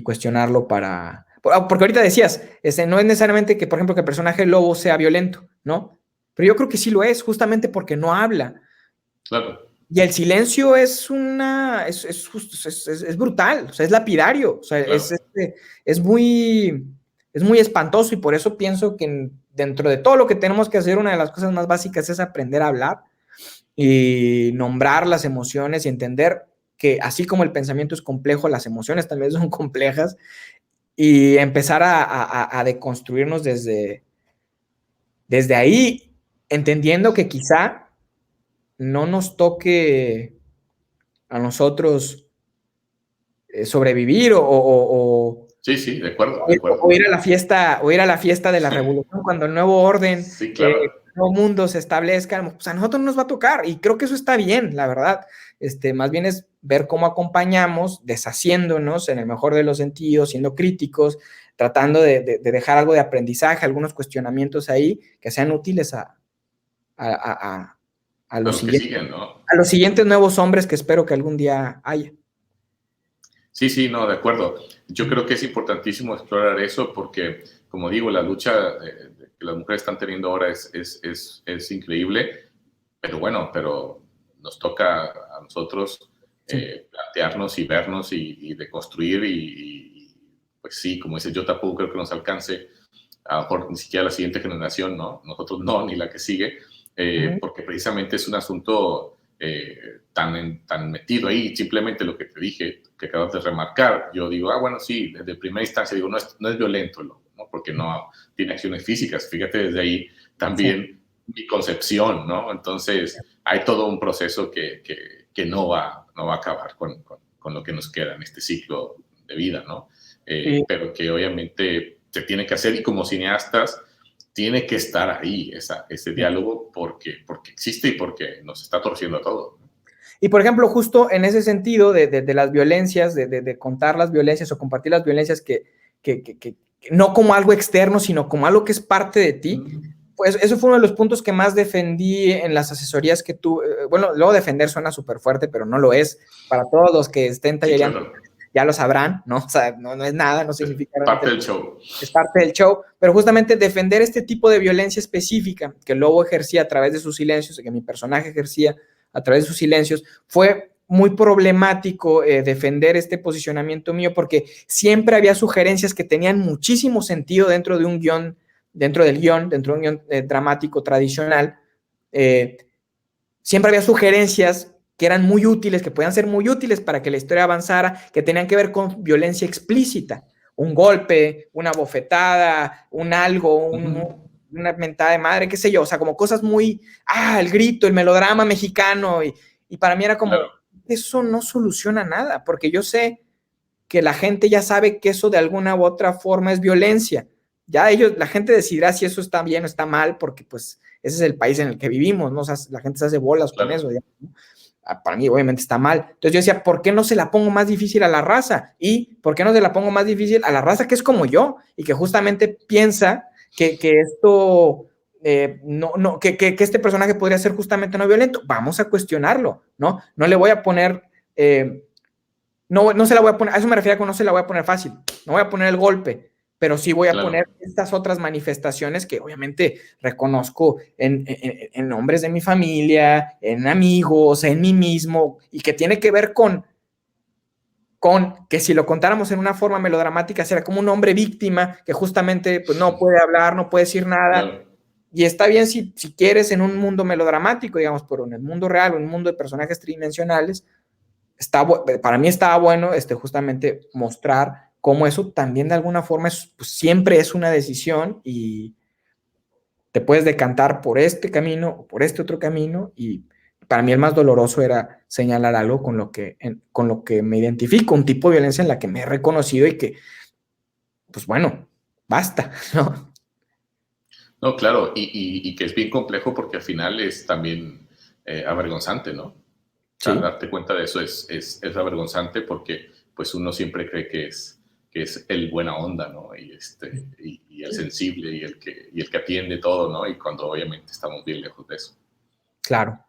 cuestionarlo porque ahorita decías, no es necesariamente que, por ejemplo, que el personaje lobo sea violento, ¿no? Pero yo creo que sí lo es, justamente porque no habla. Claro. Y el silencio es es brutal, o sea, es lapidario, o sea, Claro. es muy, es muy espantoso, y por eso pienso que dentro de todo lo que tenemos que hacer, una de las cosas más básicas es aprender a hablar y nombrar las emociones y entender que así como el pensamiento es complejo, las emociones también son complejas, y empezar a deconstruirnos desde ahí, entendiendo que quizá no nos toque a nosotros sobrevivir Sí, sí, de acuerdo, de acuerdo. o ir a la fiesta de la revolución cuando el nuevo orden, Sí, claro. el nuevo mundo se establezca. Pues a nosotros nos va a tocar, y creo que eso está bien, la verdad. Más bien es ver cómo acompañamos, deshaciéndonos en el mejor de los sentidos, siendo críticos, tratando de dejar algo de aprendizaje, algunos cuestionamientos ahí que sean útiles a, a, a A los los que siguientes, siguen, ¿no? a los siguientes nuevos hombres que espero que algún día haya. Sí, sí, no, de acuerdo. Yo creo que es importantísimo explorar eso porque, como digo, la lucha que las mujeres están teniendo ahora es increíble, pero bueno, pero nos toca a nosotros Sí. plantearnos y vernos y deconstruir pues sí, como dices, yo tampoco creo que nos alcance, a lo mejor ni siquiera la siguiente generación, ¿no? Nosotros no, ni la que sigue, Uh-huh. porque precisamente es un asunto tan metido ahí, simplemente lo que te dije, que acabas de remarcar, yo digo, bueno, sí, desde primera instancia digo, no es violento, ¿no? Porque no tiene acciones físicas, fíjate desde ahí también mi concepción, ¿no? Entonces hay todo un proceso que no va a acabar con lo que nos queda en este ciclo de vida, ¿no? Sí. Pero que obviamente se tiene que hacer, y como cineastas tiene que estar ahí ese diálogo porque existe y porque nos está torciendo a todos. Y por ejemplo, justo en ese sentido de las violencias, de contar las violencias o compartir las violencias que no como algo externo, sino como algo que es parte de ti, pues eso fue uno de los puntos que más defendí en las asesorías que tuve. Bueno, luego defender suena súper fuerte, pero no lo es. Para todos los que estén Sí, tallereando, claro. ya lo sabrán, ¿no? O sea, no es nada, no significa Parte realmente. del show. Es parte del show, pero justamente defender este tipo de violencia específica que el lobo ejercía a través de sus silencios, que mi personaje ejercía a través de sus silencios, fue muy problemático defender este posicionamiento mío, porque siempre había sugerencias que tenían muchísimo sentido dentro de un guión, dentro de un guión dramático tradicional. Siempre había sugerencias que eran muy útiles, que podían ser muy útiles para que la historia avanzara, que tenían que ver con violencia explícita, un golpe, una bofetada, un algo, una mentada de madre, qué sé yo, o sea, como cosas muy, el grito, el melodrama mexicano, y para mí era como, Claro. eso no soluciona nada, porque yo sé que la gente ya sabe que eso de alguna u otra forma es violencia. Ya la gente decidirá si eso está bien o está mal, porque pues ese es el país en el que vivimos, ¿no? O sea, la gente se hace bolas con Claro. eso, ¿no? Para mí obviamente está mal. Entonces yo decía, ¿por qué no se la pongo más difícil a la raza? ¿Y por qué no se la pongo más difícil a la raza que es como yo y que justamente piensa que esto, que este personaje podría ser justamente no violento? Vamos a cuestionarlo, ¿no? No le voy a poner... no se la voy a poner, a eso me refiero con no se la voy a poner fácil, no voy a poner el golpe, pero sí voy a Claro. poner estas otras manifestaciones que obviamente reconozco en hombres de mi familia, en amigos, en mí mismo, y que tiene que ver con que si lo contáramos en una forma melodramática, será como un hombre víctima que justamente pues, no puede hablar, no puede decir nada. Claro. Y está bien si quieres en un mundo melodramático, digamos, pero en el mundo real o en un mundo de personajes tridimensionales, para mí estaba bueno justamente mostrar cómo eso también de alguna forma pues, siempre es una decisión y te puedes decantar por este camino o por este otro camino, y para mí el más doloroso era señalar algo con lo que me identifico, un tipo de violencia en la que me he reconocido y que, pues bueno, basta, ¿no? No, claro, y que es bien complejo porque al final es también avergonzante, ¿no? O sea, Sí, darte cuenta de eso es avergonzante porque pues uno siempre cree que es el buena onda, ¿no? Y el sensible y el que atiende todo, ¿no? Y cuando obviamente estamos bien lejos de eso. claro,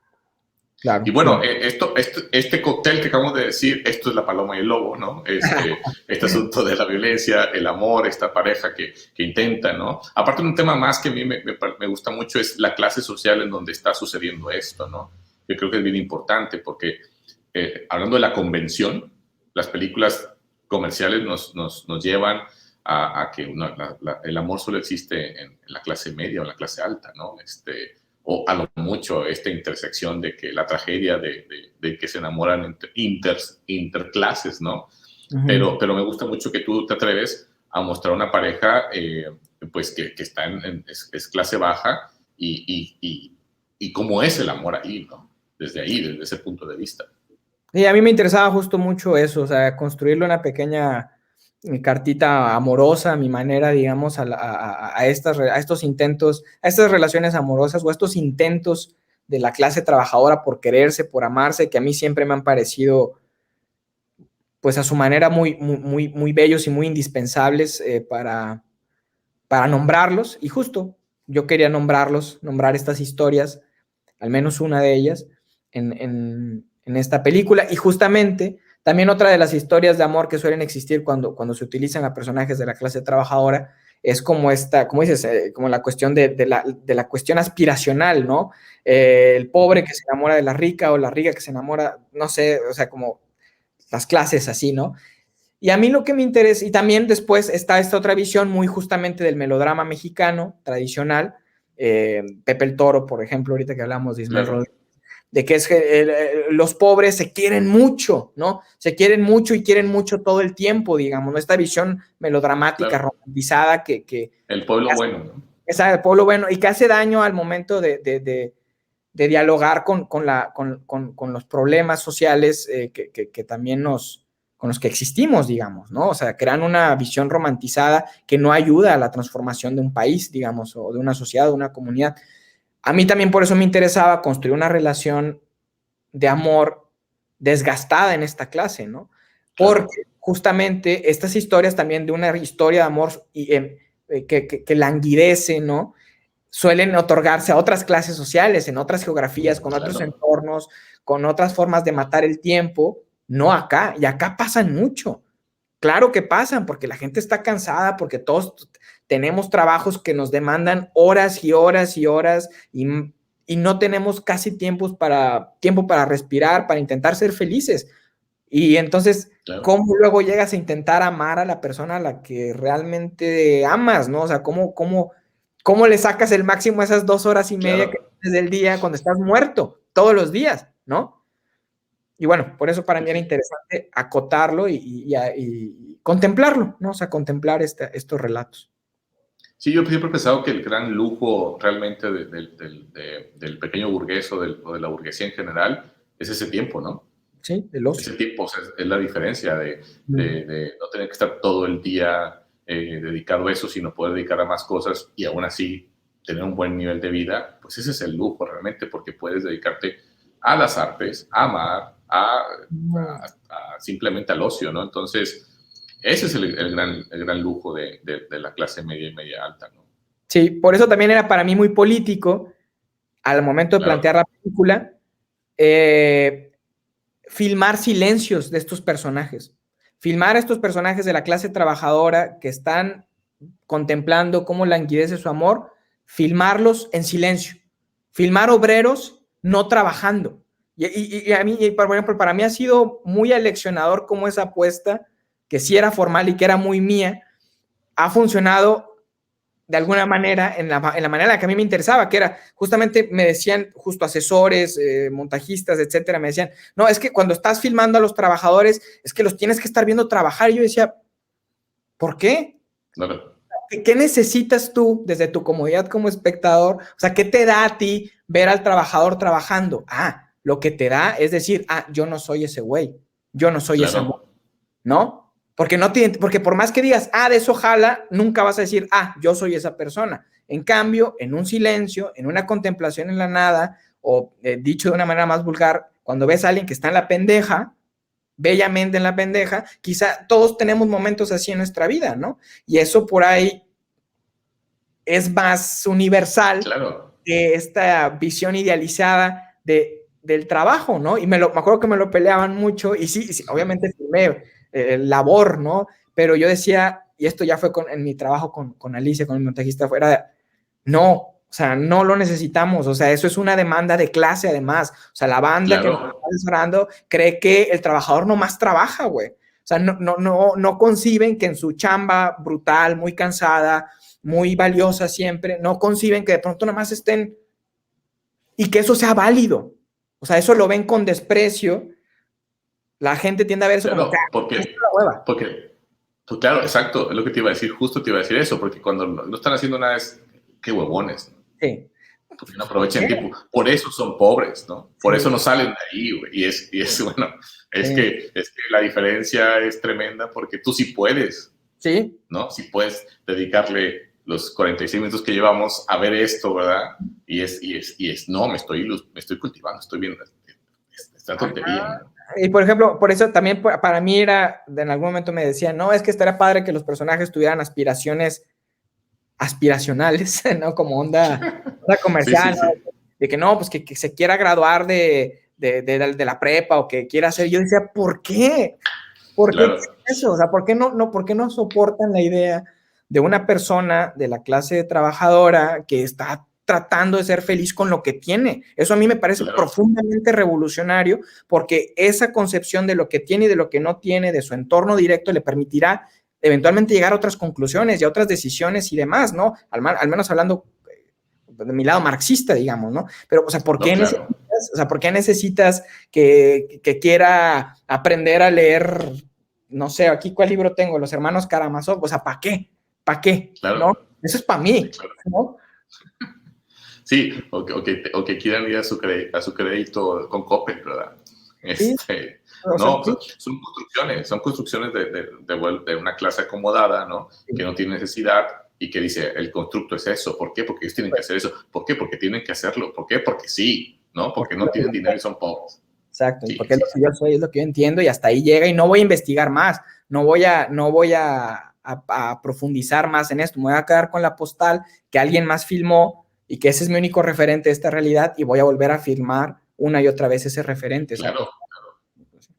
Y claro, sí. bueno, este cóctel que acabamos de decir, esto es la paloma y el lobo, ¿no? Este asunto de la violencia, el amor, esta pareja que intenta, ¿no? Aparte de un tema más que a mí me gusta mucho es la clase social en donde está sucediendo esto, ¿no? Yo creo que es bien importante porque hablando de la convención, las películas comerciales nos llevan a que el amor solo existe en la clase media o en la clase alta, ¿no? O a lo mucho esta intersección de que la tragedia de que se enamoran interclases, ¿no? Uh-huh. Pero me gusta mucho que tú te atreves a mostrar una pareja pues que está es clase baja y cómo es el amor ahí, ¿no? Desde ahí, desde ese punto de vista. Y a mí me interesaba justo mucho eso, o sea, construirle una pequeña cartita amorosa, a mi manera, digamos, a estos intentos, a estas relaciones amorosas o a estos intentos de la clase trabajadora por quererse, por amarse, que a mí siempre me han parecido, pues a su manera, muy bellos y muy indispensables para nombrarlos. Y justo yo quería nombrar estas historias, al menos una de ellas, en esta película. Y justamente también otra de las historias de amor que suelen existir cuando se utilizan a personajes de la clase trabajadora es como como dices, como la cuestión de la cuestión aspiracional, ¿no? El pobre que se enamora de la rica o la rica que se enamora, no sé, o sea, como las clases así, ¿no? Y a mí lo que me interesa, y también después está esta otra visión muy justamente del melodrama mexicano tradicional, Pepe el Toro, por ejemplo, ahorita que hablamos de Ismael Claro, Rodríguez, de que los pobres se quieren mucho, ¿no? Se quieren mucho y quieren mucho todo el tiempo, digamos, ¿no? Esta visión melodramática, claro. romantizada que El pueblo bueno, ¿no? esa del pueblo bueno y que hace daño al momento de dialogar con los problemas sociales que también con los que existimos, digamos, ¿no? O sea, crean una visión romantizada que no ayuda a la transformación de un país, digamos, o de una sociedad, de una comunidad. A mí también por eso me interesaba construir una relación de amor desgastada en esta clase, ¿no? Claro, Porque justamente estas historias también de una historia de amor que languidece, ¿no? Suelen otorgarse a otras clases sociales, en otras geografías, con otros claro, entornos, con otras formas de matar el tiempo, no acá, y acá pasan mucho. Claro que pasan, porque la gente está cansada, porque todos tenemos trabajos que nos demandan horas y horas y horas y no tenemos casi tiempo para respirar, para intentar ser felices. Y entonces, claro. ¿cómo luego llegas a intentar amar a la persona a la que realmente amas, ¿no? O sea, ¿cómo le sacas el máximo a esas 2 horas y media que Claro. tienes del día cuando estás muerto todos los días, ¿no? Y bueno, por eso para Sí, mí era sí. interesante acotarlo y contemplarlo, ¿no? O sea, contemplar estos relatos. Sí, yo siempre he pensado que el gran lujo realmente del pequeño burgués o de la burguesía en general es ese tiempo, ¿no? Sí, del Ese ocio. tiempo, o sea, es la diferencia Mm. de no tener que estar todo el día dedicado a eso, sino poder dedicar a más cosas y aún así tener un buen nivel de vida, pues ese es el lujo realmente, porque puedes dedicarte a las artes, a amar, No. simplemente al ocio, ¿no? Entonces, ese es el gran lujo de la clase media y media alta, ¿no? Sí, por eso también era para mí muy político al momento de Claro, plantear la película, eh, filmar silencios de estos personajes. Filmar a estos personajes de la clase trabajadora que están contemplando cómo languidece su amor, filmarlos en silencio. Filmar obreros no trabajando. Y a mí, por ejemplo, para mí ha sido muy aleccionador cómo esa apuesta, que sí era formal y que era muy mía, ha funcionado de alguna manera, en la manera en la que a mí me interesaba, que era, justamente me decían, justo asesores, montajistas, etcétera, me decían, no, es que cuando estás filmando a los trabajadores, es que los tienes que estar viendo trabajar. Y yo decía, ¿por qué? Claro, ¿Qué necesitas tú desde tu comodidad como espectador? O sea, ¿qué te da a ti ver al trabajador trabajando? Ah, lo que te da es decir, ah, yo no soy ese güey, yo no soy esa mujer, claro, ¿no? Porque por más que digas, ah, de eso jala, nunca vas a decir, ah, yo soy esa persona. En cambio, en un silencio, en una contemplación en la nada, o dicho de una manera más vulgar, cuando ves a alguien que está en la pendeja, bellamente en la pendeja, quizá todos tenemos momentos así en nuestra vida, ¿no? Y eso por ahí es más universal claro. que esta visión idealizada del trabajo, ¿no? Y me acuerdo que me lo peleaban mucho y sí, sí obviamente firmé labor, ¿no? Pero yo decía, y esto ya fue en mi trabajo con Alicia, con el montajista, fuera, no, o sea, no lo necesitamos, o sea, eso es una demanda de clase además, o sea, la banda que nos Claro. está asesorando cree que el trabajador nomás trabaja, güey, o sea, no conciben que en su chamba brutal, muy cansada, muy valiosa siempre, no conciben que de pronto nomás estén y que eso sea válido, o sea, eso lo ven con desprecio, la gente tiende a ver eso como que Claro, es la hueva. porque, pues claro, exacto, es lo que te iba a decir, justo te iba a decir eso, porque cuando no están haciendo nada es, qué huevones, ¿no? Sí. Porque no ¿Por aprovechan qué? el tiempo, por eso son pobres, ¿no? Por Sí, eso no salen de ahí, güey. Bueno, sí, es que la diferencia es tremenda porque tú sí puedes, sí, ¿no? Sí puedes dedicarle los 46 minutos que llevamos a ver esto, ¿verdad? No, me estoy cultivando, estoy viendo esta tontería, ¿no? y por ejemplo, por eso también para mí era, en algún momento me decían, no, es que estaría padre que los personajes tuvieran aspiraciones aspiracionales, ¿no? Como onda Sí, sí, comercial, sí, ¿no? De que no, pues que se quiera graduar de la prepa o que quiera hacer. Yo decía, ¿por qué? ¿Por qué claro, eso? O sea, ¿por qué no soportan la idea de una persona de la clase trabajadora que está tratando de ser feliz con lo que tiene? Eso a mí me parece claro, profundamente revolucionario porque esa concepción de lo que tiene y de lo que no tiene, de su entorno directo, le permitirá eventualmente llegar a otras conclusiones y a otras decisiones y demás, ¿no? Al menos hablando de mi lado marxista, digamos, ¿no? Pero, o sea, no, claro, ¿por qué necesitas que quiera aprender a leer, no sé, aquí cuál libro tengo, Los Hermanos Karamazov? O sea, ¿para qué? ¿Para qué? ¿No? claro, Eso es para sí, mí, claro. ¿no? Sí, o que quieran ir a su crédito con Coppel, ¿verdad? Sí, o sea, No, sí, pues, son construcciones de una clase acomodada, ¿no? Que no tiene necesidad y que dice, el constructo es eso. ¿Por qué? Porque ellos tienen que hacer eso. ¿Por qué? Porque tienen que hacerlo. ¿Por qué? Porque sí, ¿no? Porque no tienen dinero y son pobres. exacto, y Sí, porque es sí, lo que sí. yo soy, es lo que yo entiendo y hasta ahí llega y no voy a investigar más, no voy a profundizar más en esto, me voy a quedar con la postal que alguien más filmó y que ese es mi único referente de esta realidad y voy a volver a filmar una y otra vez ese referente, esa Claro. postal.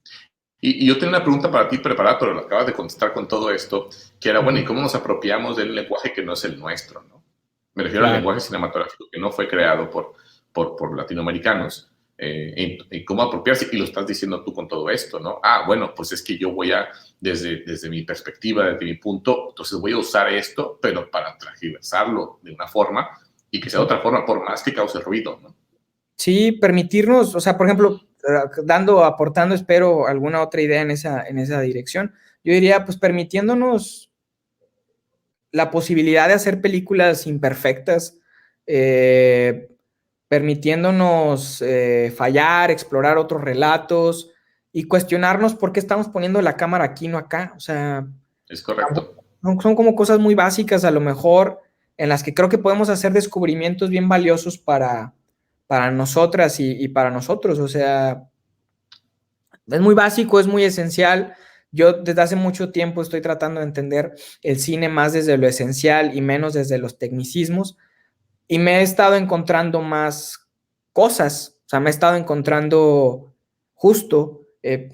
Y yo tengo una pregunta para ti preparada, pero lo acabas de contestar con todo esto, que era, bueno, ¿y Uh-huh. cómo nos apropiamos del lenguaje que no es el nuestro, ¿no? Me refiero al Claro. lenguaje cinematográfico que no fue creado por latinoamericanos. Y cómo apropiarse, y lo estás diciendo tú con todo esto, ¿no? Ah, bueno, pues es que yo voy a, desde mi perspectiva, desde mi punto, entonces voy a usar esto, pero para transversarlo de una forma y que sea de otra forma, por más que cause ruido, ¿no? Sí, permitirnos, o sea, por ejemplo, aportando, espero, alguna otra idea en esa dirección, yo diría, pues permitiéndonos la posibilidad de hacer películas imperfectas, eh, permitiéndonos fallar, explorar otros relatos y cuestionarnos por qué estamos poniendo la cámara aquí, no acá. O sea, Es correcto. son como cosas muy básicas a lo mejor en las que creo que podemos hacer descubrimientos bien valiosos para nosotras y para nosotros. O sea, es muy básico, es muy esencial. Yo desde hace mucho tiempo estoy tratando de entender el cine más desde lo esencial y menos desde los tecnicismos. Y me he estado encontrando más cosas. O sea, me he estado encontrando justo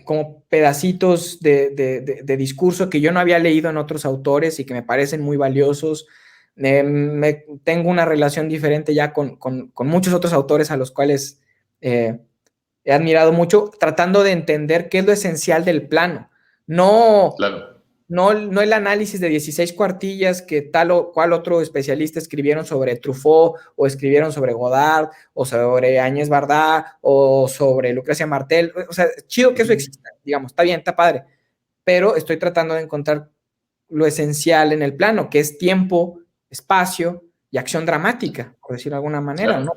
como pedacitos de discurso que yo no había leído en otros autores y que me parecen muy valiosos. Tengo una relación diferente ya con muchos otros autores a los cuales he admirado mucho, tratando de entender qué es lo esencial del plano. No, Claro. no el análisis de 16 cuartillas que tal o cual otro especialista escribieron sobre Truffaut, o escribieron sobre Godard, o sobre Agnès Varda, o sobre Lucrecia Martel. O sea, chido que eso exista, digamos, está bien, está padre, pero estoy tratando de encontrar lo esencial en el plano, que es tiempo, espacio y acción dramática, por decirlo de alguna manera, Claro. ¿no?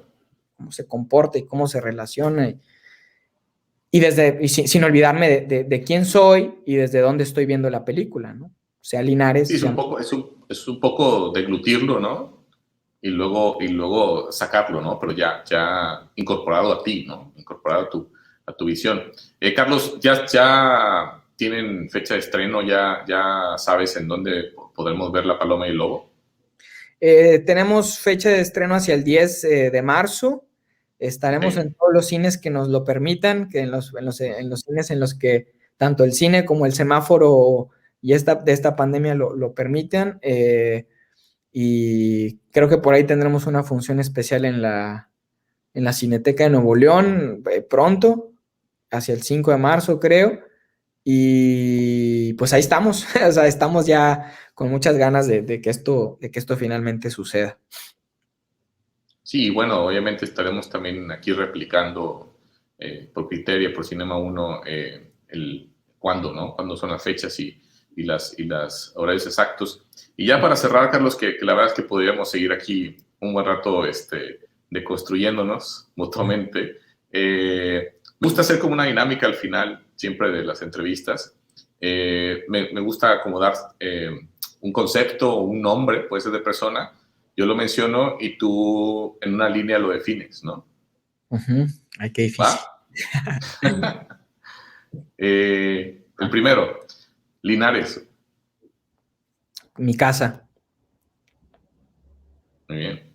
Cómo se comporta y cómo se relaciona. Y sin olvidarme de quién soy y desde dónde estoy viendo la película, ¿no? O sea, Sí, Linares. es un poco deglutirlo, ¿no? Y luego sacarlo, ¿no? Pero ya incorporado a ti, ¿no? Incorporado a tu visión. Carlos, ya tienen fecha de estreno, ya sabes en dónde podremos ver La Paloma y el Lobo. Tenemos fecha de estreno hacia el 10 de marzo. Estaremos Okay. en todos los cines que nos lo permitan, que en los cines en los que tanto el cine como el semáforo y de esta pandemia lo permitan. Y creo que por ahí tendremos una función especial en la Cineteca de Nuevo León pronto, hacia el 5 de marzo, creo. Y pues ahí estamos, o sea, estamos ya con muchas ganas de que esto finalmente suceda. Sí, bueno, obviamente estaremos también aquí replicando por Criteria, por Cinema 1, el cuándo, ¿no? Cuándo son las fechas y las horarios exactos. Y ya para cerrar, Carlos, que la verdad es que podríamos seguir aquí un buen rato deconstruyéndonos mutuamente. Me gusta hacer como una dinámica al final, siempre de las entrevistas. Me gusta como dar un concepto o un nombre, puede ser de persona. Yo lo menciono y tú en una línea lo defines, ¿no? Ay, qué difícil. ¿Va? El primero, Linares. Mi casa. Muy bien.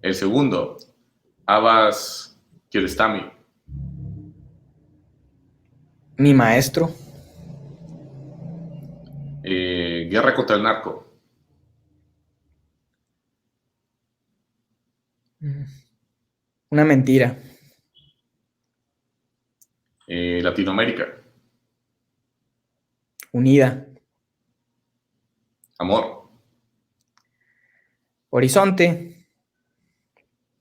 El segundo, Abbas Kiarostami. Mi maestro. Guerra contra el narco. Una mentira. Latinoamérica. Unida. Amor. Horizonte.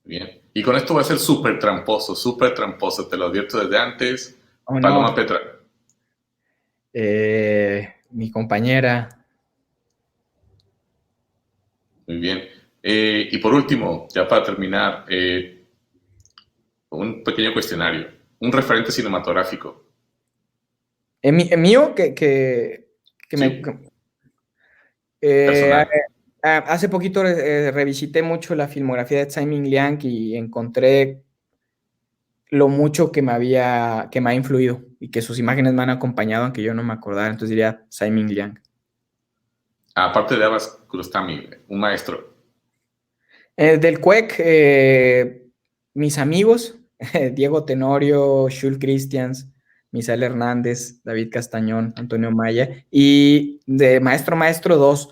Bien. Y con esto va a ser súper tramposo, te lo advierto desde antes. Oh, Paloma no. Petra. Mi compañera. Muy bien. Y por último, ya para terminar, un pequeño cuestionario. Un referente cinematográfico. Mío, que Sí. eh, Personal. hace poquito revisité mucho la filmografía de Tsai Ming Liang y encontré lo mucho que me ha influido y que sus imágenes me han acompañado, aunque yo no me acordara. Entonces diría Tsai Ming Liang. Aparte de Abbas Kiarostami, un maestro. Del CUEC, mis amigos, Diego Tenorio, Shul Christians, Misael Hernández, David Castañón, Antonio Maya, y de maestro dos,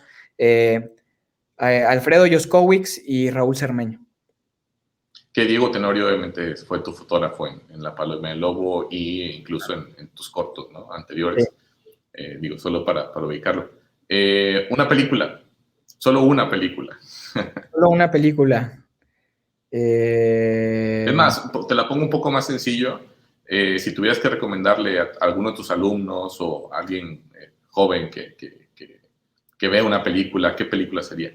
Alfredo Yoskowicz y Raúl Cermeño. Que Diego Tenorio obviamente fue tu fotógrafo en La Paloma del Lobo e incluso en tus cortos, ¿no? Anteriores. Digo, solo para ubicarlo. Una película, solo una película. Solo una película. Es más, te la pongo un poco más sencillo. Si tuvieras que recomendarle a alguno de tus alumnos o a alguien joven que vea una película, ¿qué película sería?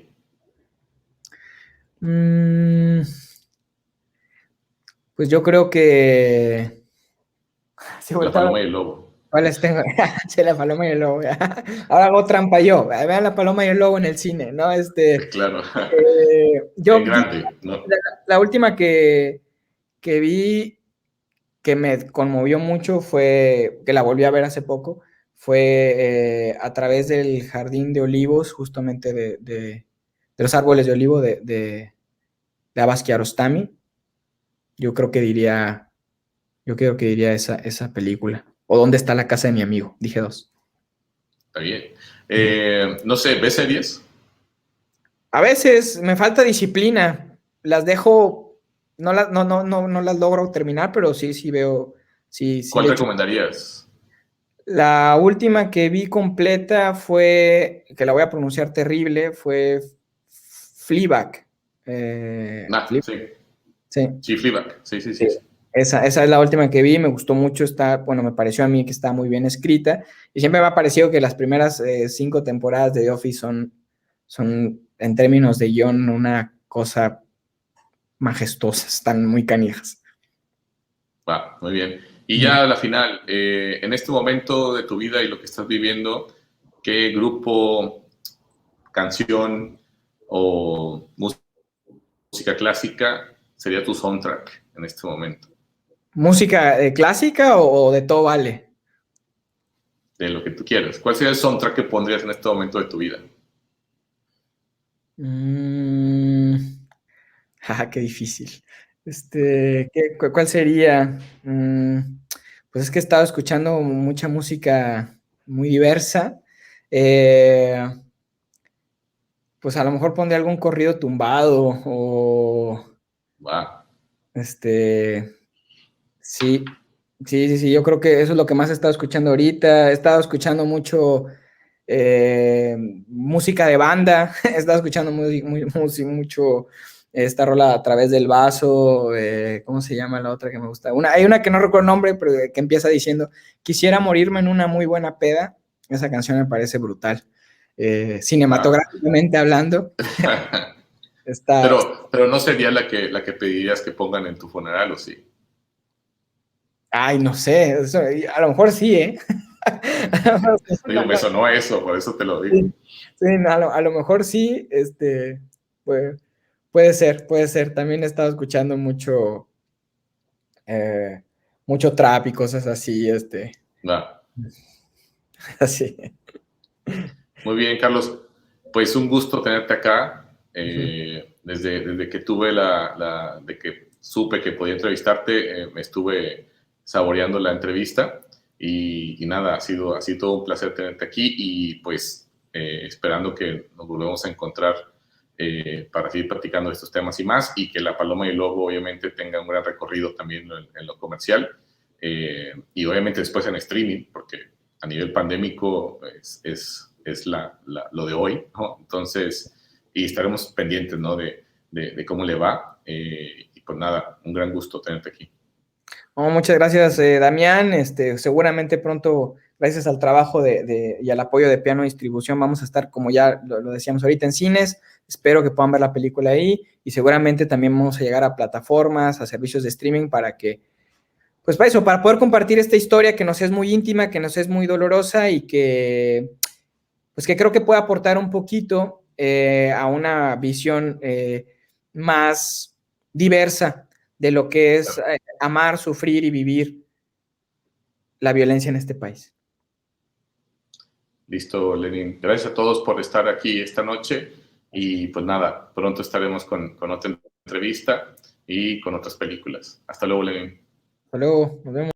Pues yo creo que... La Paloma y el Lobo. ¿Cuáles tengo? Sí, La Paloma y el Lobo. Ahora hago trampa yo. Vean La Paloma y el Lobo en el cine, ¿no? Claro. Yo En grande, ¿no? la última que vi que me conmovió mucho fue, que la volví a ver hace poco, fue A través del jardín de olivos, justamente de los árboles de olivo de Abbas Kiarostami. Yo creo que diría esa película. O ¿Dónde está la casa de mi amigo? Dije dos. Está bien. No sé, ¿ves series? A veces me falta disciplina. Las dejo, no las logro terminar, pero sí veo, sí ¿Cuál le echo. recomendarías? La última que vi completa fue, que la voy a pronunciar terrible, fue Fleabag. Sí, Sí, sí, Fleabag, sí, sí, sí. sí, sí. Esa es la última que vi, me gustó mucho, bueno, me pareció a mí que está muy bien escrita y siempre me ha parecido que las primeras 5 temporadas de The Office son, en términos de guión, una cosa majestuosa, están muy canijas. Va, muy bien. Y ya a la final, en este momento de tu vida y lo que estás viviendo, ¿qué grupo, canción o música clásica sería tu soundtrack en este momento? ¿Música clásica o de todo vale? De lo que tú quieras. ¿Cuál sería el soundtrack que pondrías en este momento de tu vida? Mm, qué difícil. ¿Cuál sería? Pues es que he estado escuchando mucha música muy diversa. Eh, pues a lo mejor pondré algún corrido tumbado o Va, este, sí, sí, yo creo que eso es lo que más he estado escuchando ahorita. He estado escuchando mucho música de banda, he estado escuchando mucho esta rola A través del vaso, ¿cómo se llama la otra que me gusta? Hay una que no recuerdo el nombre, pero que empieza diciendo, quisiera morirme en una muy buena peda. Esa canción me parece brutal. va. Cinematográficamente hablando, está, Pero no sería la que pedirías que pongan en tu funeral, ¿o sí? ay, no sé, a lo mejor sí, ¿eh? Digo, me sonó a eso, por eso te lo digo. Sí, sí, a lo mejor sí, pues, puede ser. También he estado escuchando eh, mucho trap y cosas así, Va. así. Muy bien, Carlos. Pues un gusto tenerte acá. Ujú. Desde que de que supe que podía entrevistarte, me estuve saboreando la entrevista y nada, ha sido todo un placer tenerte aquí y pues esperando que nos volvamos a encontrar para seguir platicando de estos temas y más y que La Paloma y el Lobo obviamente tenga un gran recorrido también en lo comercial y obviamente después en streaming, porque a nivel pandémico es lo de hoy, ¿no? Entonces, y estaremos pendientes, ¿no? De cómo le va. Y pues nada, un gran gusto tenerte aquí. Oh, muchas gracias, Damián. Seguramente pronto, gracias al trabajo y al apoyo de Piano Distribución, vamos a estar, como ya lo decíamos ahorita, en cines. Espero que puedan ver la película ahí y seguramente también vamos a llegar a plataformas, a servicios de streaming para que, pues para eso, para poder compartir esta historia que nos es muy íntima, que nos es muy dolorosa y pues que creo que puede aportar un poquito a una visión más diversa de lo que es amar, sufrir y vivir la violencia en este país. Listo, Lenin. Gracias a todos por estar aquí esta noche y pues nada, pronto estaremos con otra entrevista y con otras películas. Hasta luego, Lenin. Hasta luego, nos vemos.